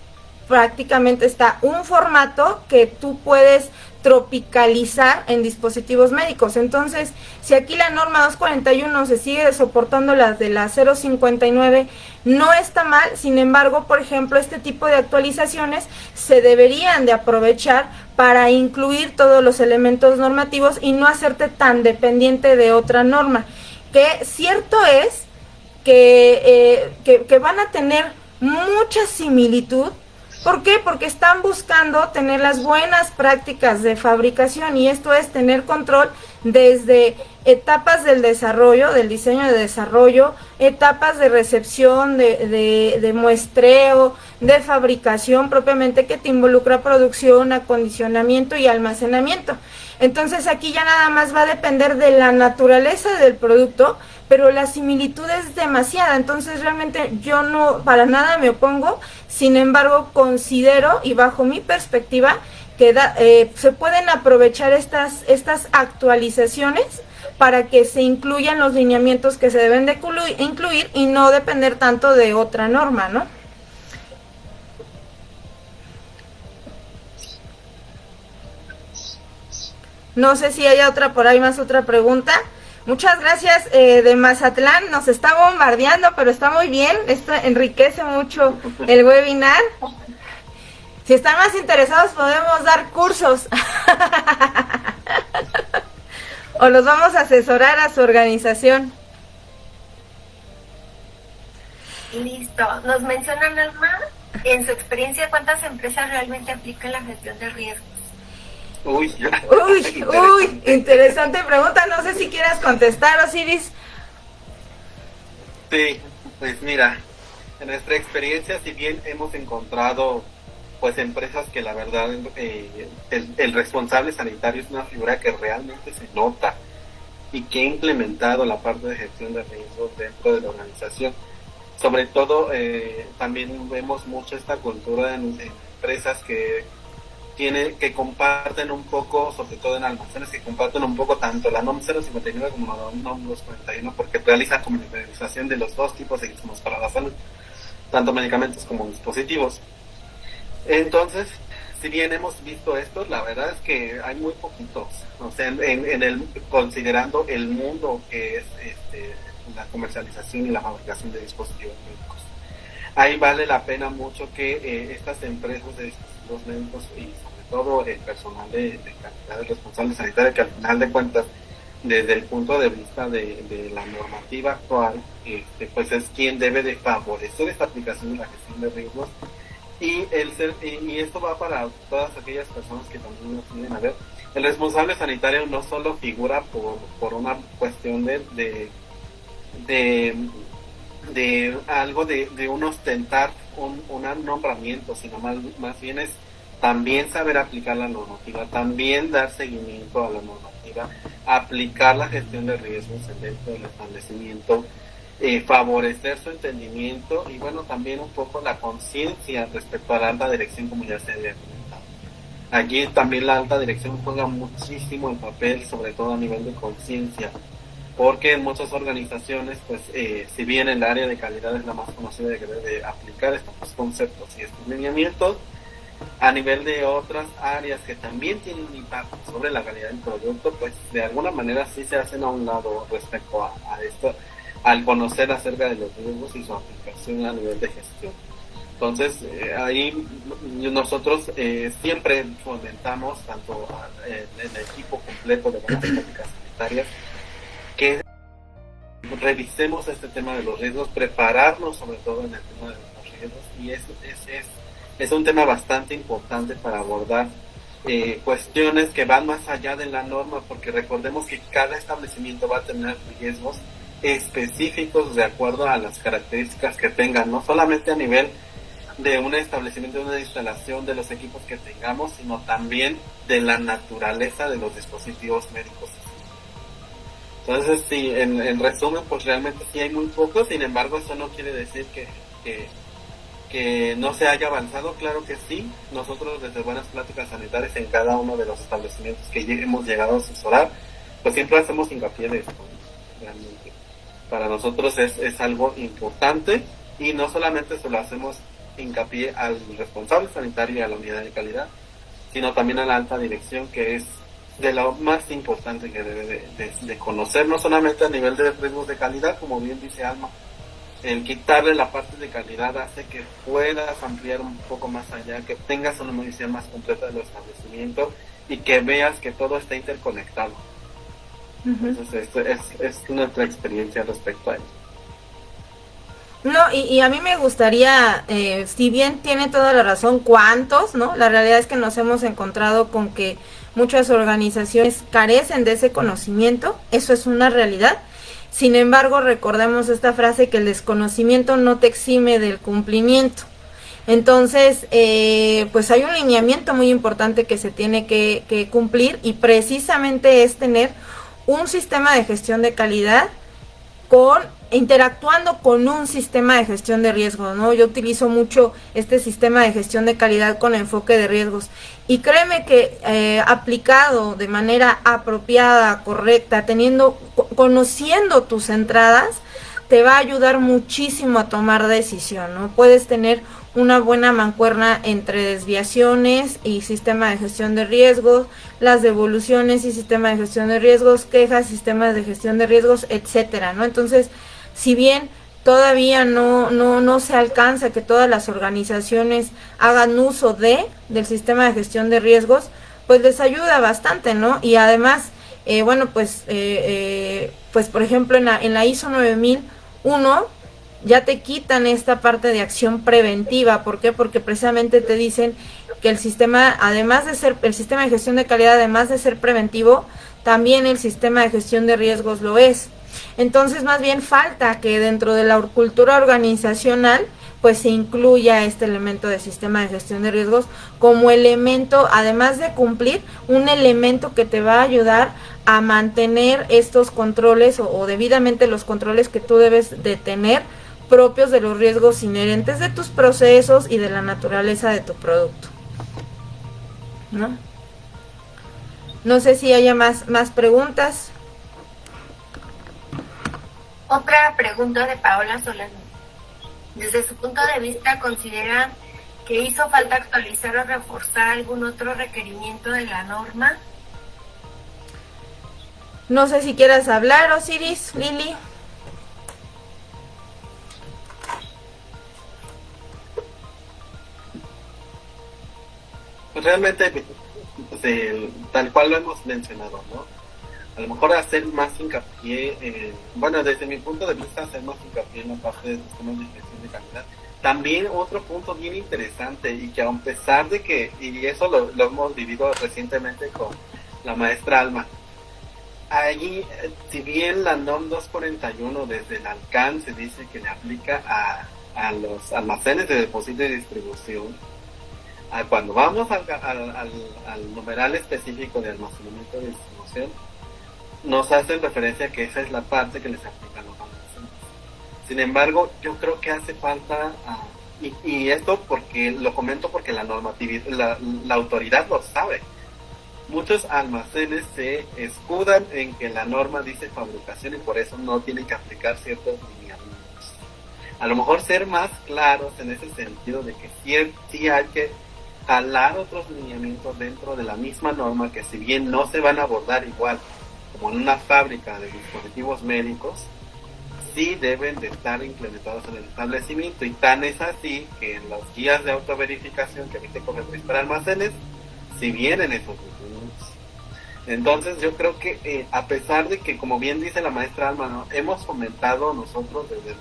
prácticamente está un formato que tú puedes tropicalizar en dispositivos médicos. Entonces, si aquí la norma 241 se sigue soportando las de la 059, no está mal. Sin embargo, por ejemplo, este tipo de actualizaciones se deberían de aprovechar para incluir todos los elementos normativos y no hacerte tan dependiente de otra norma. Que cierto es que van a tener mucha similitud. ¿Por qué? Porque están buscando tener las buenas prácticas de fabricación, y esto es tener control desde etapas del desarrollo, del diseño de desarrollo, etapas de recepción, de muestreo, de fabricación propiamente, que te involucra producción, acondicionamiento y almacenamiento. Entonces aquí ya nada más va a depender de la naturaleza del producto, pero la similitud es demasiada. Entonces realmente yo no para nada me opongo. Sin embargo, considero, y bajo mi perspectiva, que se pueden aprovechar estas actualizaciones para que se incluyan los lineamientos que se deben de incluir y no depender tanto de otra norma, ¿no? No sé si hay por ahí más otra pregunta. Muchas gracias de Mazatlán, nos está bombardeando, pero está muy bien, esto enriquece mucho el webinar. Si están más interesados podemos dar cursos o los vamos a asesorar a su organización. Listo, nos mencionan, Alma, en su experiencia, ¿cuántas empresas realmente aplican la gestión de riesgos? Uy, interesante pregunta. No sé si quieras contestar, Osiris. Sí, pues mira, en nuestra experiencia, si bien hemos encontrado pues empresas que la verdad el responsable sanitario es una figura que realmente se nota y que ha implementado la parte de gestión de riesgos dentro de la organización. Sobre todo también vemos mucho esta cultura en empresas que comparten un poco, sobre todo en almacenes, que comparten un poco tanto la NOM 059 como la NOM 241, porque realizan comercialización de los dos tipos de insumos para la salud, tanto medicamentos como dispositivos. Entonces, si bien hemos visto esto, la verdad es que hay muy poquitos, o sea, considerando el mundo que es la comercialización y la fabricación de dispositivos médicos. Ahí vale la pena mucho que estas empresas de dispositivos médicos y sobre todo el personal de calidad, el responsable sanitario, que al final de cuentas, desde el punto de vista de la normativa actual, pues es quien debe de favorecer esta aplicación de la gestión de riesgos, y esto va para todas aquellas personas que también nos tienen a ver. El responsable sanitario no solo figura por una cuestión de algo de un ostentar un nombramiento, sino más bien es también saber aplicar la normativa, también dar seguimiento a la normativa, aplicar la gestión de riesgos dentro del establecimiento, favorecer su entendimiento y bueno, también un poco la conciencia respecto a la alta dirección, como ya se había comentado. Allí también la alta dirección juega muchísimo el papel, sobre todo a nivel de conciencia. porque en muchas organizaciones, pues, si bien el área de calidad es la más conocida de que debe aplicar estos conceptos y estos lineamientos, a nivel de otras áreas que también tienen un impacto sobre la calidad del producto, pues de alguna manera sí se hacen a un lado respecto a esto, al conocer acerca de los riesgos y su aplicación a nivel de gestión. Entonces, ahí nosotros siempre fomentamos, tanto el equipo completo de buenas prácticas sanitarias, que revisemos este tema de los riesgos, prepararnos sobre todo en el tema de los riesgos, y es un tema bastante importante para abordar cuestiones que van más allá de la norma, porque recordemos que cada establecimiento va a tener riesgos específicos de acuerdo a las características que tengan, no solamente a nivel de un establecimiento, de una instalación, de los equipos que tengamos, sino también de la naturaleza de los dispositivos médicos. Entonces, sí, en resumen, pues realmente sí hay muy poco, sin embargo, eso no quiere decir que no se haya avanzado. Claro que sí, nosotros desde Buenas Prácticas Sanitarias en cada uno de los establecimientos que hemos llegado a asesorar, pues siempre hacemos hincapié de esto, realmente. Para nosotros es algo importante, y no solamente se lo hacemos hincapié al responsable sanitario y a la unidad de calidad, sino también a la alta dirección, que es de lo más importante que debe de conocer, no solamente a nivel de riesgos de calidad, como bien dice Alma. El quitarle la parte de calidad hace que puedas ampliar un poco más allá, que tengas una medición más completa de los establecimientos y que veas que todo está interconectado. Entonces, esto es nuestra experiencia respecto a ello. No, y a mí me gustaría, si bien tiene toda la razón, ¿cuántos? ¿No? La realidad es que nos hemos encontrado con que muchas organizaciones carecen de ese conocimiento, eso es una realidad. Sin embargo, recordemos esta frase, que el desconocimiento no te exime del cumplimiento. Entonces, pues hay un lineamiento muy importante que se tiene que cumplir, y precisamente es tener un sistema de gestión de calidad interactuando con un sistema de gestión de riesgos, ¿no? Yo utilizo mucho este sistema de gestión de calidad con enfoque de riesgos, y créeme que aplicado de manera apropiada, correcta, conociendo tus entradas, te va a ayudar muchísimo a tomar decisión, ¿no? Puedes tener una buena mancuerna entre desviaciones y sistema de gestión de riesgos, las devoluciones y sistema de gestión de riesgos, quejas, sistemas de gestión de riesgos, etcétera, ¿no? Entonces, si bien todavía no se alcanza que todas las organizaciones hagan uso del sistema de gestión de riesgos, pues les ayuda bastante, ¿no? Y además, pues por ejemplo en la ISO 9001 ya te quitan esta parte de acción preventiva. ¿Por qué? Porque precisamente te dicen que el sistema de gestión de calidad, además de ser preventivo, también el sistema de gestión de riesgos lo es. Entonces, más bien falta que dentro de la cultura organizacional pues se incluya este elemento de sistema de gestión de riesgos como elemento, además de cumplir, un elemento que te va a ayudar a mantener estos controles o debidamente los controles que tú debes de tener propios de los riesgos inherentes de tus procesos y de la naturaleza de tu producto, ¿no? No sé si haya más preguntas. Otra pregunta de Paola Solano. Desde su punto de vista, ¿consideran que hizo falta actualizar o reforzar algún otro requerimiento de la norma? No sé si quieras hablar, Osiris, Lili. Pues realmente, tal cual lo hemos mencionado, ¿no? A lo mejor hacer más hincapié, desde mi punto de vista, hacer más hincapié en la parte de sistemas de gestión de calidad. También otro punto bien interesante, y que a pesar de que, y eso lo hemos vivido recientemente con la maestra Alma, allí, si bien la NOM 241 desde el alcance dice que le aplica a los almacenes de depósito y distribución, cuando vamos al numeral específico de almacenamiento y distribución, nos hacen referencia que esa es la parte que les aplica a los almacenes. Sin embargo, yo creo que hace falta, y esto lo comento porque la normatividad, la autoridad lo sabe, muchos almacenes se escudan en que la norma dice fabricación y por eso no tienen que aplicar ciertos lineamientos. A lo mejor ser más claros en ese sentido de que sí hay que jalar otros lineamientos dentro de la misma norma, que si bien no se van a abordar igual como en una fábrica de dispositivos médicos, sí deben de estar implementados en el establecimiento, y tan es así que en las guías de autoverificación que emite Cofepris para almacenes, si vienen esos lineamientos. Entonces yo creo que a pesar de que, como bien dice la maestra Alma, ¿no?, hemos fomentado nosotros desde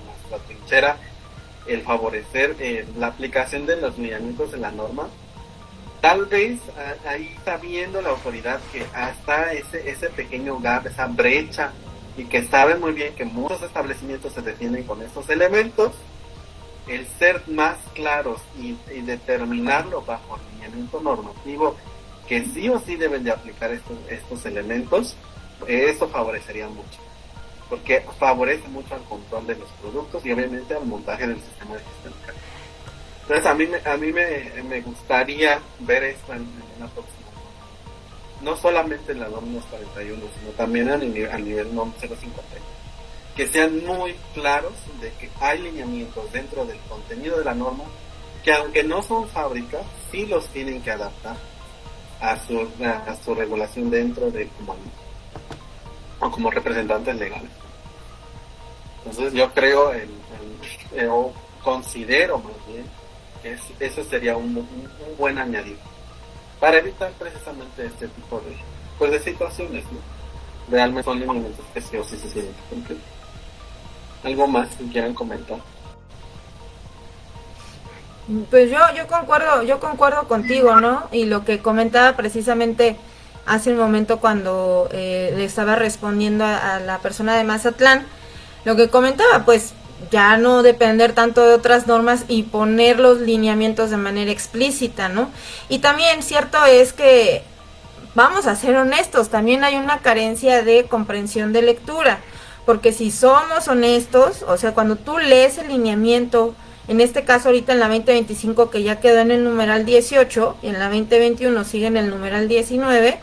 nuestra trinchera el favorecer la aplicación de los lineamientos de la norma, tal vez ahí está viendo la autoridad que hasta ese pequeño gap, esa brecha, y que saben muy bien que muchos establecimientos se defienden con estos elementos. El ser más claros y determinarlo bajo el lineamiento normativo que sí o sí deben de aplicar estos elementos, eso favorecería mucho, porque favorece mucho al control de los productos y obviamente al montaje del sistema de gestión de calidad. Entonces a mí me gustaría ver esto en la próxima, no solamente en la NOM 41, sino también a nivel NOM 050, que sean muy claros de que hay lineamientos dentro del contenido de la norma que, aunque no son fábricas, sí los tienen que adaptar a su regulación dentro del comando o como representantes legales. Entonces yo creo o considero más bien que eso sería un buen añadido para evitar precisamente este tipo de situaciones, ¿no? Realmente son lineamientos que sí o sí se tienen que cumplir. ¿Algo más que quieran comentar? Pues yo concuerdo contigo, ¿no? Y lo que comentaba precisamente hace un momento cuando le estaba respondiendo a la persona de Mazatlán, lo que comentaba, pues ya no depender tanto de otras normas y poner los lineamientos de manera explícita, ¿no? Y también cierto es que, vamos a ser honestos, también hay una carencia de comprensión de lectura, porque si somos honestos, o sea, cuando tú lees el lineamiento, en este caso ahorita en la 2025 que ya quedó en el numeral 18 y en la 2021 sigue en el numeral 19,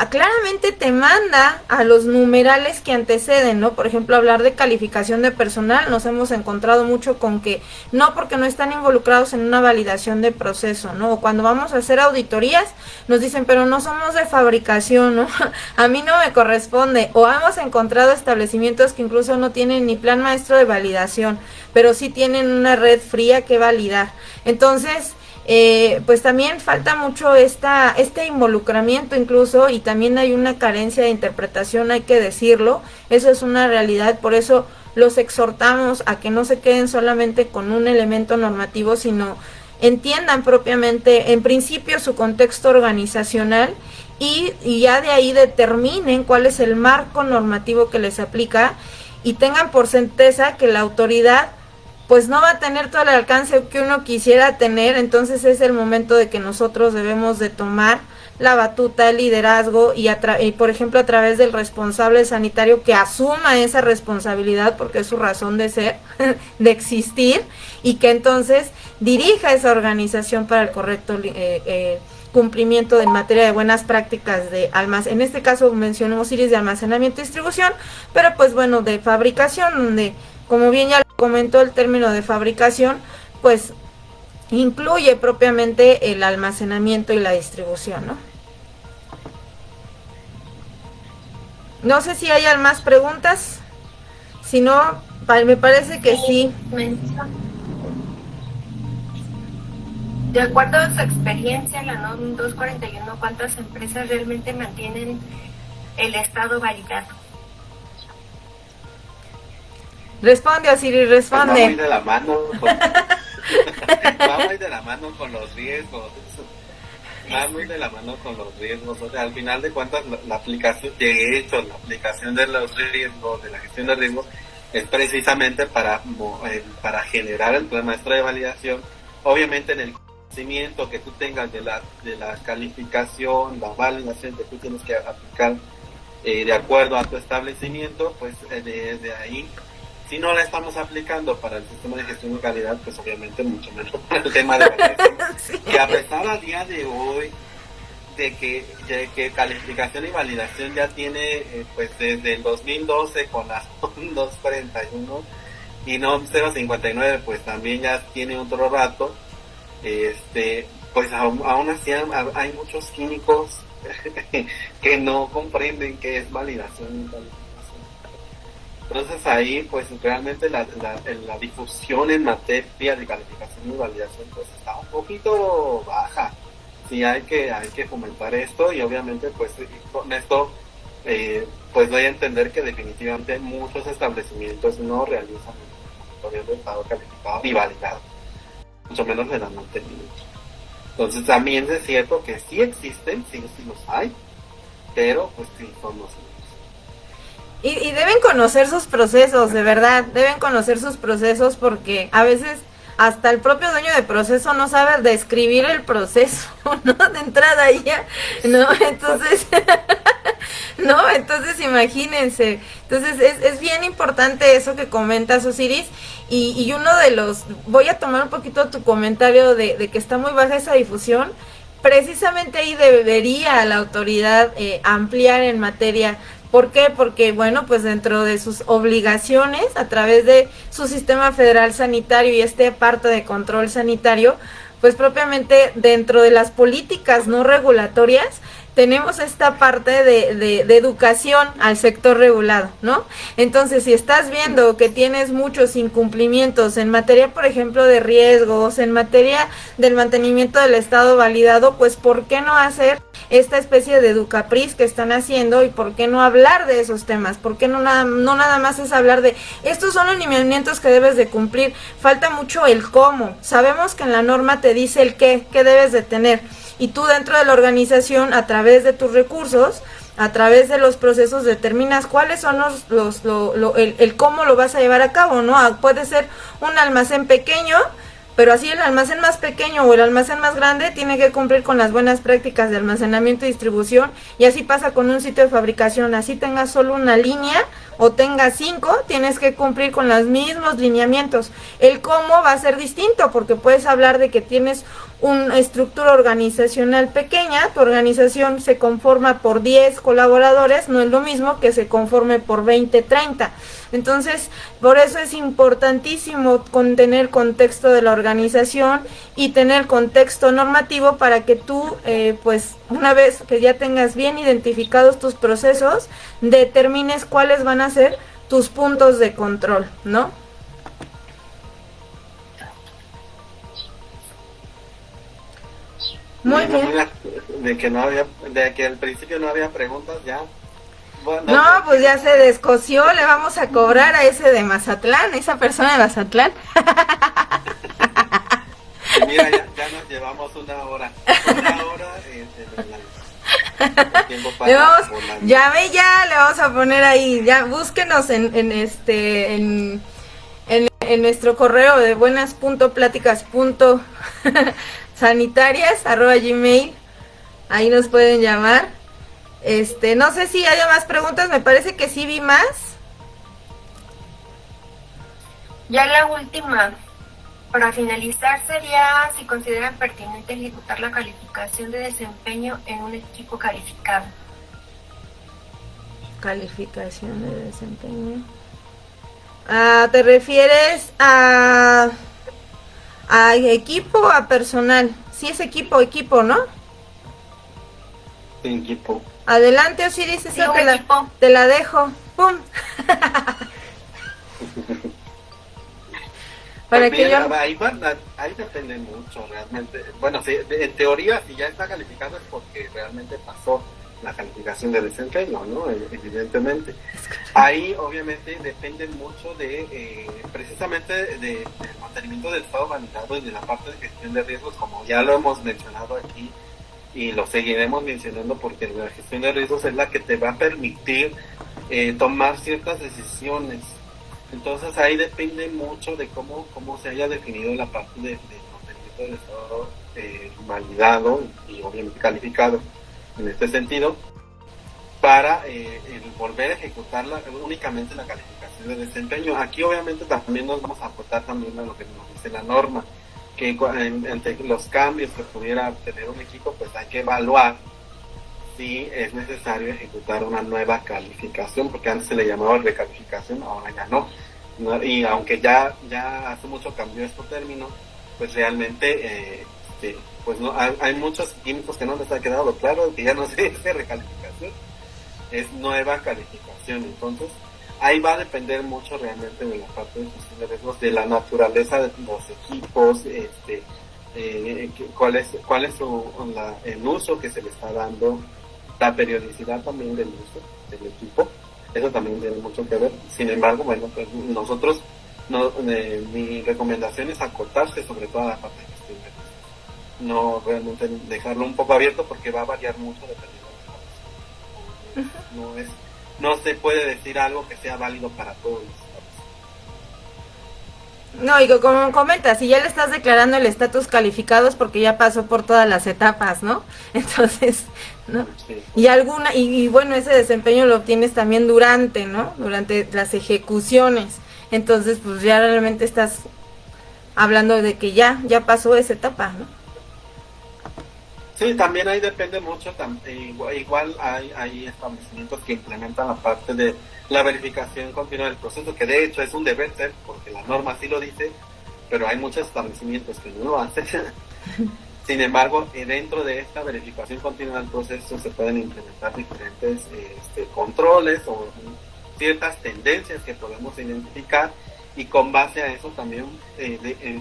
claramente te manda a los numerales que anteceden, ¿no? Por ejemplo, hablar de calificación de personal, nos hemos encontrado mucho con que no, porque no están involucrados en una validación de proceso, ¿no? O cuando vamos a hacer auditorías, nos dicen, pero no somos de fabricación, ¿no? A mí no me corresponde. O hemos encontrado establecimientos que incluso no tienen ni plan maestro de validación, pero sí tienen una red fría que validar. Entonces, pues también falta mucho este involucramiento incluso, y también hay una carencia de interpretación, hay que decirlo, eso es una realidad. Por eso los exhortamos a que no se queden solamente con un elemento normativo, sino entiendan propiamente, en principio, su contexto organizacional y ya de ahí determinen cuál es el marco normativo que les aplica, y tengan por certeza que la autoridad pues no va a tener todo el alcance que uno quisiera tener. Entonces es el momento de que nosotros debemos de tomar la batuta, el liderazgo y por ejemplo a través del responsable sanitario que asuma esa responsabilidad, porque es su razón de ser, de existir, y que entonces dirija esa organización para el correcto cumplimiento en materia de buenas prácticas de almacén. En este caso mencionamos Iris de almacenamiento y distribución, pero pues bueno, de fabricación, donde, como bien ya lo comentó, el término de fabricación pues incluye propiamente el almacenamiento y la distribución, ¿no? No sé si hay más preguntas, si no, me parece que sí. De acuerdo a su experiencia, la NOM 241, ¿cuántas empresas realmente mantienen el estado validado? Responde, Osiris, responde. Va muy de la mano va muy de la mano con los riesgos. Va muy de la mano con los riesgos. O sea, al final de cuentas, la aplicación, de hecho, la aplicación de los riesgos, de la gestión de riesgos, es precisamente para generar el plan maestro de validación. Obviamente, en el conocimiento que tú tengas de la calificación, la validación que tú tienes que aplicar de acuerdo a tu establecimiento, pues desde ahí, si no la estamos aplicando para el sistema de gestión de calidad, pues obviamente mucho menos para el tema de validación. Sí. Que a pesar a día de hoy de que calificación y validación ya tiene pues desde el 2012 con la 241 y no 059, pues también ya tiene otro rato. Pues aún así hay muchos químicos que no comprenden qué es validación y calificación. Entonces ahí pues realmente la difusión en materia de calificación y validación pues está un poquito baja. Sí, hay que fomentar esto, y obviamente pues con esto pues doy a entender que definitivamente muchos establecimientos no realizan el de estado calificado ni validado, mucho menos de las mantenimientos. Entonces también es cierto que sí existen, sí los hay, pero pues sí son los y deben conocer sus procesos, de verdad, deben conocer sus procesos, porque a veces hasta el propio dueño de proceso no sabe describir el proceso, ¿no? De entrada ya, ¿no? Entonces, no, entonces imagínense. Entonces es bien importante eso que comentas, Osiris, y uno de los, voy a tomar un poquito tu comentario de que está muy baja esa difusión. Precisamente ahí debería la autoridad ampliar en materia. ¿Por qué? Porque, bueno, pues dentro de sus obligaciones, a través de su sistema federal sanitario y parte de control sanitario, pues propiamente dentro de las políticas no regulatorias, tenemos esta parte de educación al sector regulado, ¿no? Entonces, si estás viendo que tienes muchos incumplimientos en materia, por ejemplo, de riesgos, en materia del mantenimiento del estado validado, pues ¿por qué no hacer esta especie de educapris que están haciendo, y por qué no hablar de esos temas? ¿Por qué no nada más es hablar de estos son los lineamientos que debes de cumplir? Falta mucho el cómo. Sabemos que en la norma te dice el qué debes de tener, y tú dentro de la organización, a través de tus recursos, a través de los procesos, determinas cuáles son el cómo lo vas a llevar a cabo, ¿no? Puede ser un almacén pequeño, pero así el almacén más pequeño o el almacén más grande tiene que cumplir con las buenas prácticas de almacenamiento y distribución, y así pasa con un sitio de fabricación. Así tengas solo una línea o tengas 5, tienes que cumplir con los mismos lineamientos. El cómo va a ser distinto, porque puedes hablar de que tienes una estructura organizacional pequeña, tu organización se conforma por 10 colaboradores, no es lo mismo que se conforme por 20, 30. Entonces, por eso es importantísimo tener contexto de la organización y tener contexto normativo, para que tú, pues, una vez que ya tengas bien identificados tus procesos, determines cuáles van a ser tus puntos de control, ¿no? Muy bien. De que al principio no había preguntas, ya. Bueno, no, pues ya se descoció, le vamos a cobrar a ese de Mazatlán, esa persona de Mazatlán. Mira, ya nos llevamos una hora el tiempo para llame ya, le vamos a poner ahí, ya búsquenos en nuestro correo de buenas.pláticas.sanitarias@gmail. Ahí nos pueden llamar. No sé si haya más preguntas, me parece que sí vi más. Ya la última, para finalizar, sería si consideran pertinente ejecutar la calificación de desempeño en un equipo calificado. Calificación de desempeño. ¿Te refieres a equipo o a personal? Sí, es equipo, ¿no? Sí, equipo. Adelante, Osiris, esa te la dejo. ¡Pum! Para pues que ahí depende mucho, realmente. Bueno, sí, en teoría, si ya está calificado es porque realmente pasó la calificación de desempeño, ¿no? Evidentemente. Ahí, obviamente, depende mucho de, precisamente, del mantenimiento del estado validado y de la parte de gestión de riesgos, como ya lo hemos mencionado aquí, y lo seguiremos mencionando, porque la gestión de riesgos es la que te va a permitir tomar ciertas decisiones. Entonces ahí depende mucho de cómo se haya definido la parte de mantenimiento del estado validado y obviamente calificado en este sentido, para volver a ejecutarla únicamente la calificación de desempeño. Aquí obviamente también nos vamos a aportar también a lo que nos dice la norma, que entre los cambios que pudiera tener un equipo, pues hay que evaluar sí es necesario ejecutar una nueva calificación, porque antes se le llamaba recalificación, ahora ya no. Y aunque ya hace mucho cambió este término, pues realmente pues no hay muchos químicos que no les ha quedado claro que ya no se dice recalificación, es nueva calificación. Entonces ahí va a depender mucho realmente de la parte de gestión de riesgos, de la naturaleza de los equipos, cuál es el uso que se le está dando, la periodicidad también del uso del equipo. Eso también tiene mucho que ver. Sin embargo, bueno, pues nosotros, mi recomendación es acotarse sobre toda la parte de gestión de riesgos. No realmente dejarlo un poco abierto, porque va a variar mucho dependiendo de la situación. No se puede decir algo que sea válido para todos. No, y como comentas, si ya le estás declarando el estatus calificado es porque ya pasó por todas las etapas, ¿no? Entonces, ¿no? Sí. Y bueno, ese desempeño lo obtienes también durante, ¿no? Durante las ejecuciones. Entonces, pues ya realmente estás hablando de que ya pasó esa etapa, ¿no? Sí, también ahí depende mucho, igual hay establecimientos que implementan la parte de la verificación continua del proceso, que de hecho es un deber ser, porque la norma sí lo dice, pero hay muchos establecimientos que no lo hacen. Sin embargo, dentro de esta verificación continua del proceso se pueden implementar diferentes controles o ciertas tendencias que podemos identificar, y con base a eso también,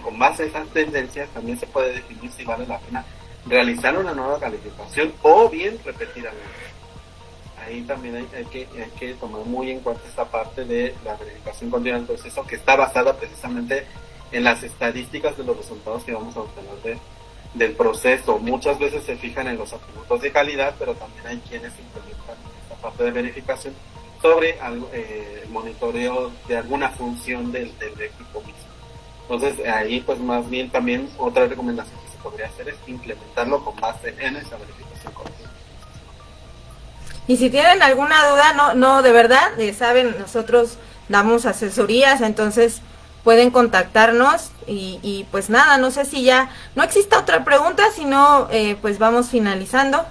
con base a esas tendencias también se puede definir si vale la pena realizar una nueva calificación o bien repetiramente. Ahí también hay que tomar muy en cuenta esta parte de la verificación continua del proceso, que está basada precisamente en las estadísticas de los resultados que vamos a obtener del proceso. Muchas veces se fijan en los atributos de calidad, pero también hay quienes implementan esta parte de verificación sobre el monitoreo de alguna función del equipo mismo. Entonces ahí pues más bien también otra recomendación que se podría hacer es implementarlo con base en esa verificación continua. Y si tienen alguna duda, no, de verdad, saben, nosotros damos asesorías, entonces pueden contactarnos y pues nada, no sé si ya no existe otra pregunta, sino pues vamos finalizando.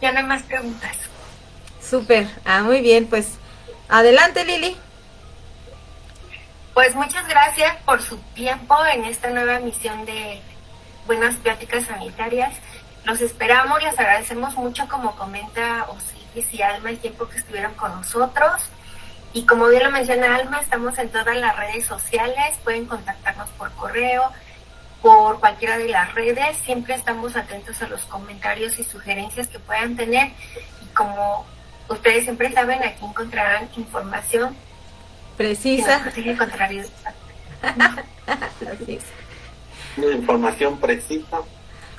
Ya no hay más preguntas. Súper, muy bien, pues adelante, Lili. Pues muchas gracias por su tiempo en esta nueva emisión de Buenas Pláticas Sanitarias. Los esperamos, les agradecemos mucho, como comenta Osiris y Alma, el tiempo que estuvieron con nosotros. Y como bien lo menciona Alma, estamos en todas las redes sociales, pueden contactarnos por correo, por cualquiera de las redes. Siempre estamos atentos a los comentarios y sugerencias que puedan tener. Y como ustedes siempre saben, aquí encontrarán información precisa. Así es. Una información precisa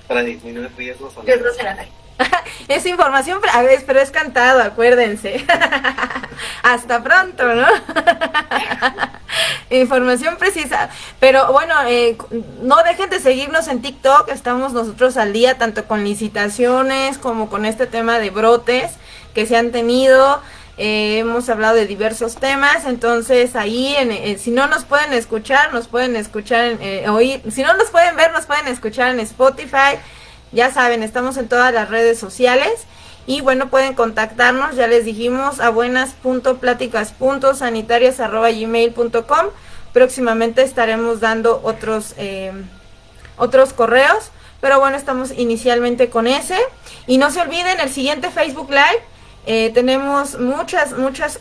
para disminuir riesgos. Es información, a ver, pero es cantado, acuérdense. Hasta pronto, ¿no? Información precisa. Pero bueno, no dejen de seguirnos en TikTok. Estamos nosotros al día, tanto con licitaciones como con este tema de brotes que se han tenido. Hemos hablado de diversos temas, entonces ahí, si no nos pueden escuchar, oír. Si no nos pueden ver, nos pueden escuchar en Spotify. Ya saben, estamos en todas las redes sociales. Y bueno, pueden contactarnos, ya les dijimos, a buenas.platicas.sanitarias@gmail.com. Próximamente estaremos dando otros correos, pero bueno, estamos inicialmente con ese. Y no se olviden, el siguiente Facebook Live tenemos muchas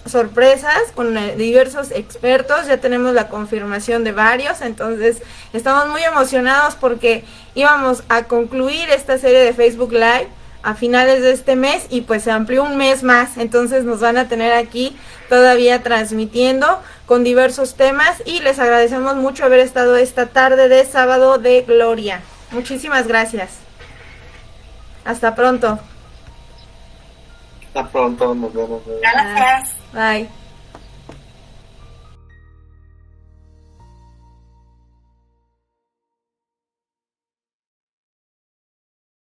sorpresas con diversos expertos. Ya tenemos la confirmación de varios, entonces estamos muy emocionados porque íbamos a concluir esta serie de Facebook Live a finales de este mes y pues se amplió un mes más, entonces nos van a tener aquí todavía transmitiendo con diversos temas y les agradecemos mucho haber estado esta tarde de sábado de gloria. Muchísimas gracias. Hasta pronto. Hasta pronto, nos vemos. Gracias. Bye.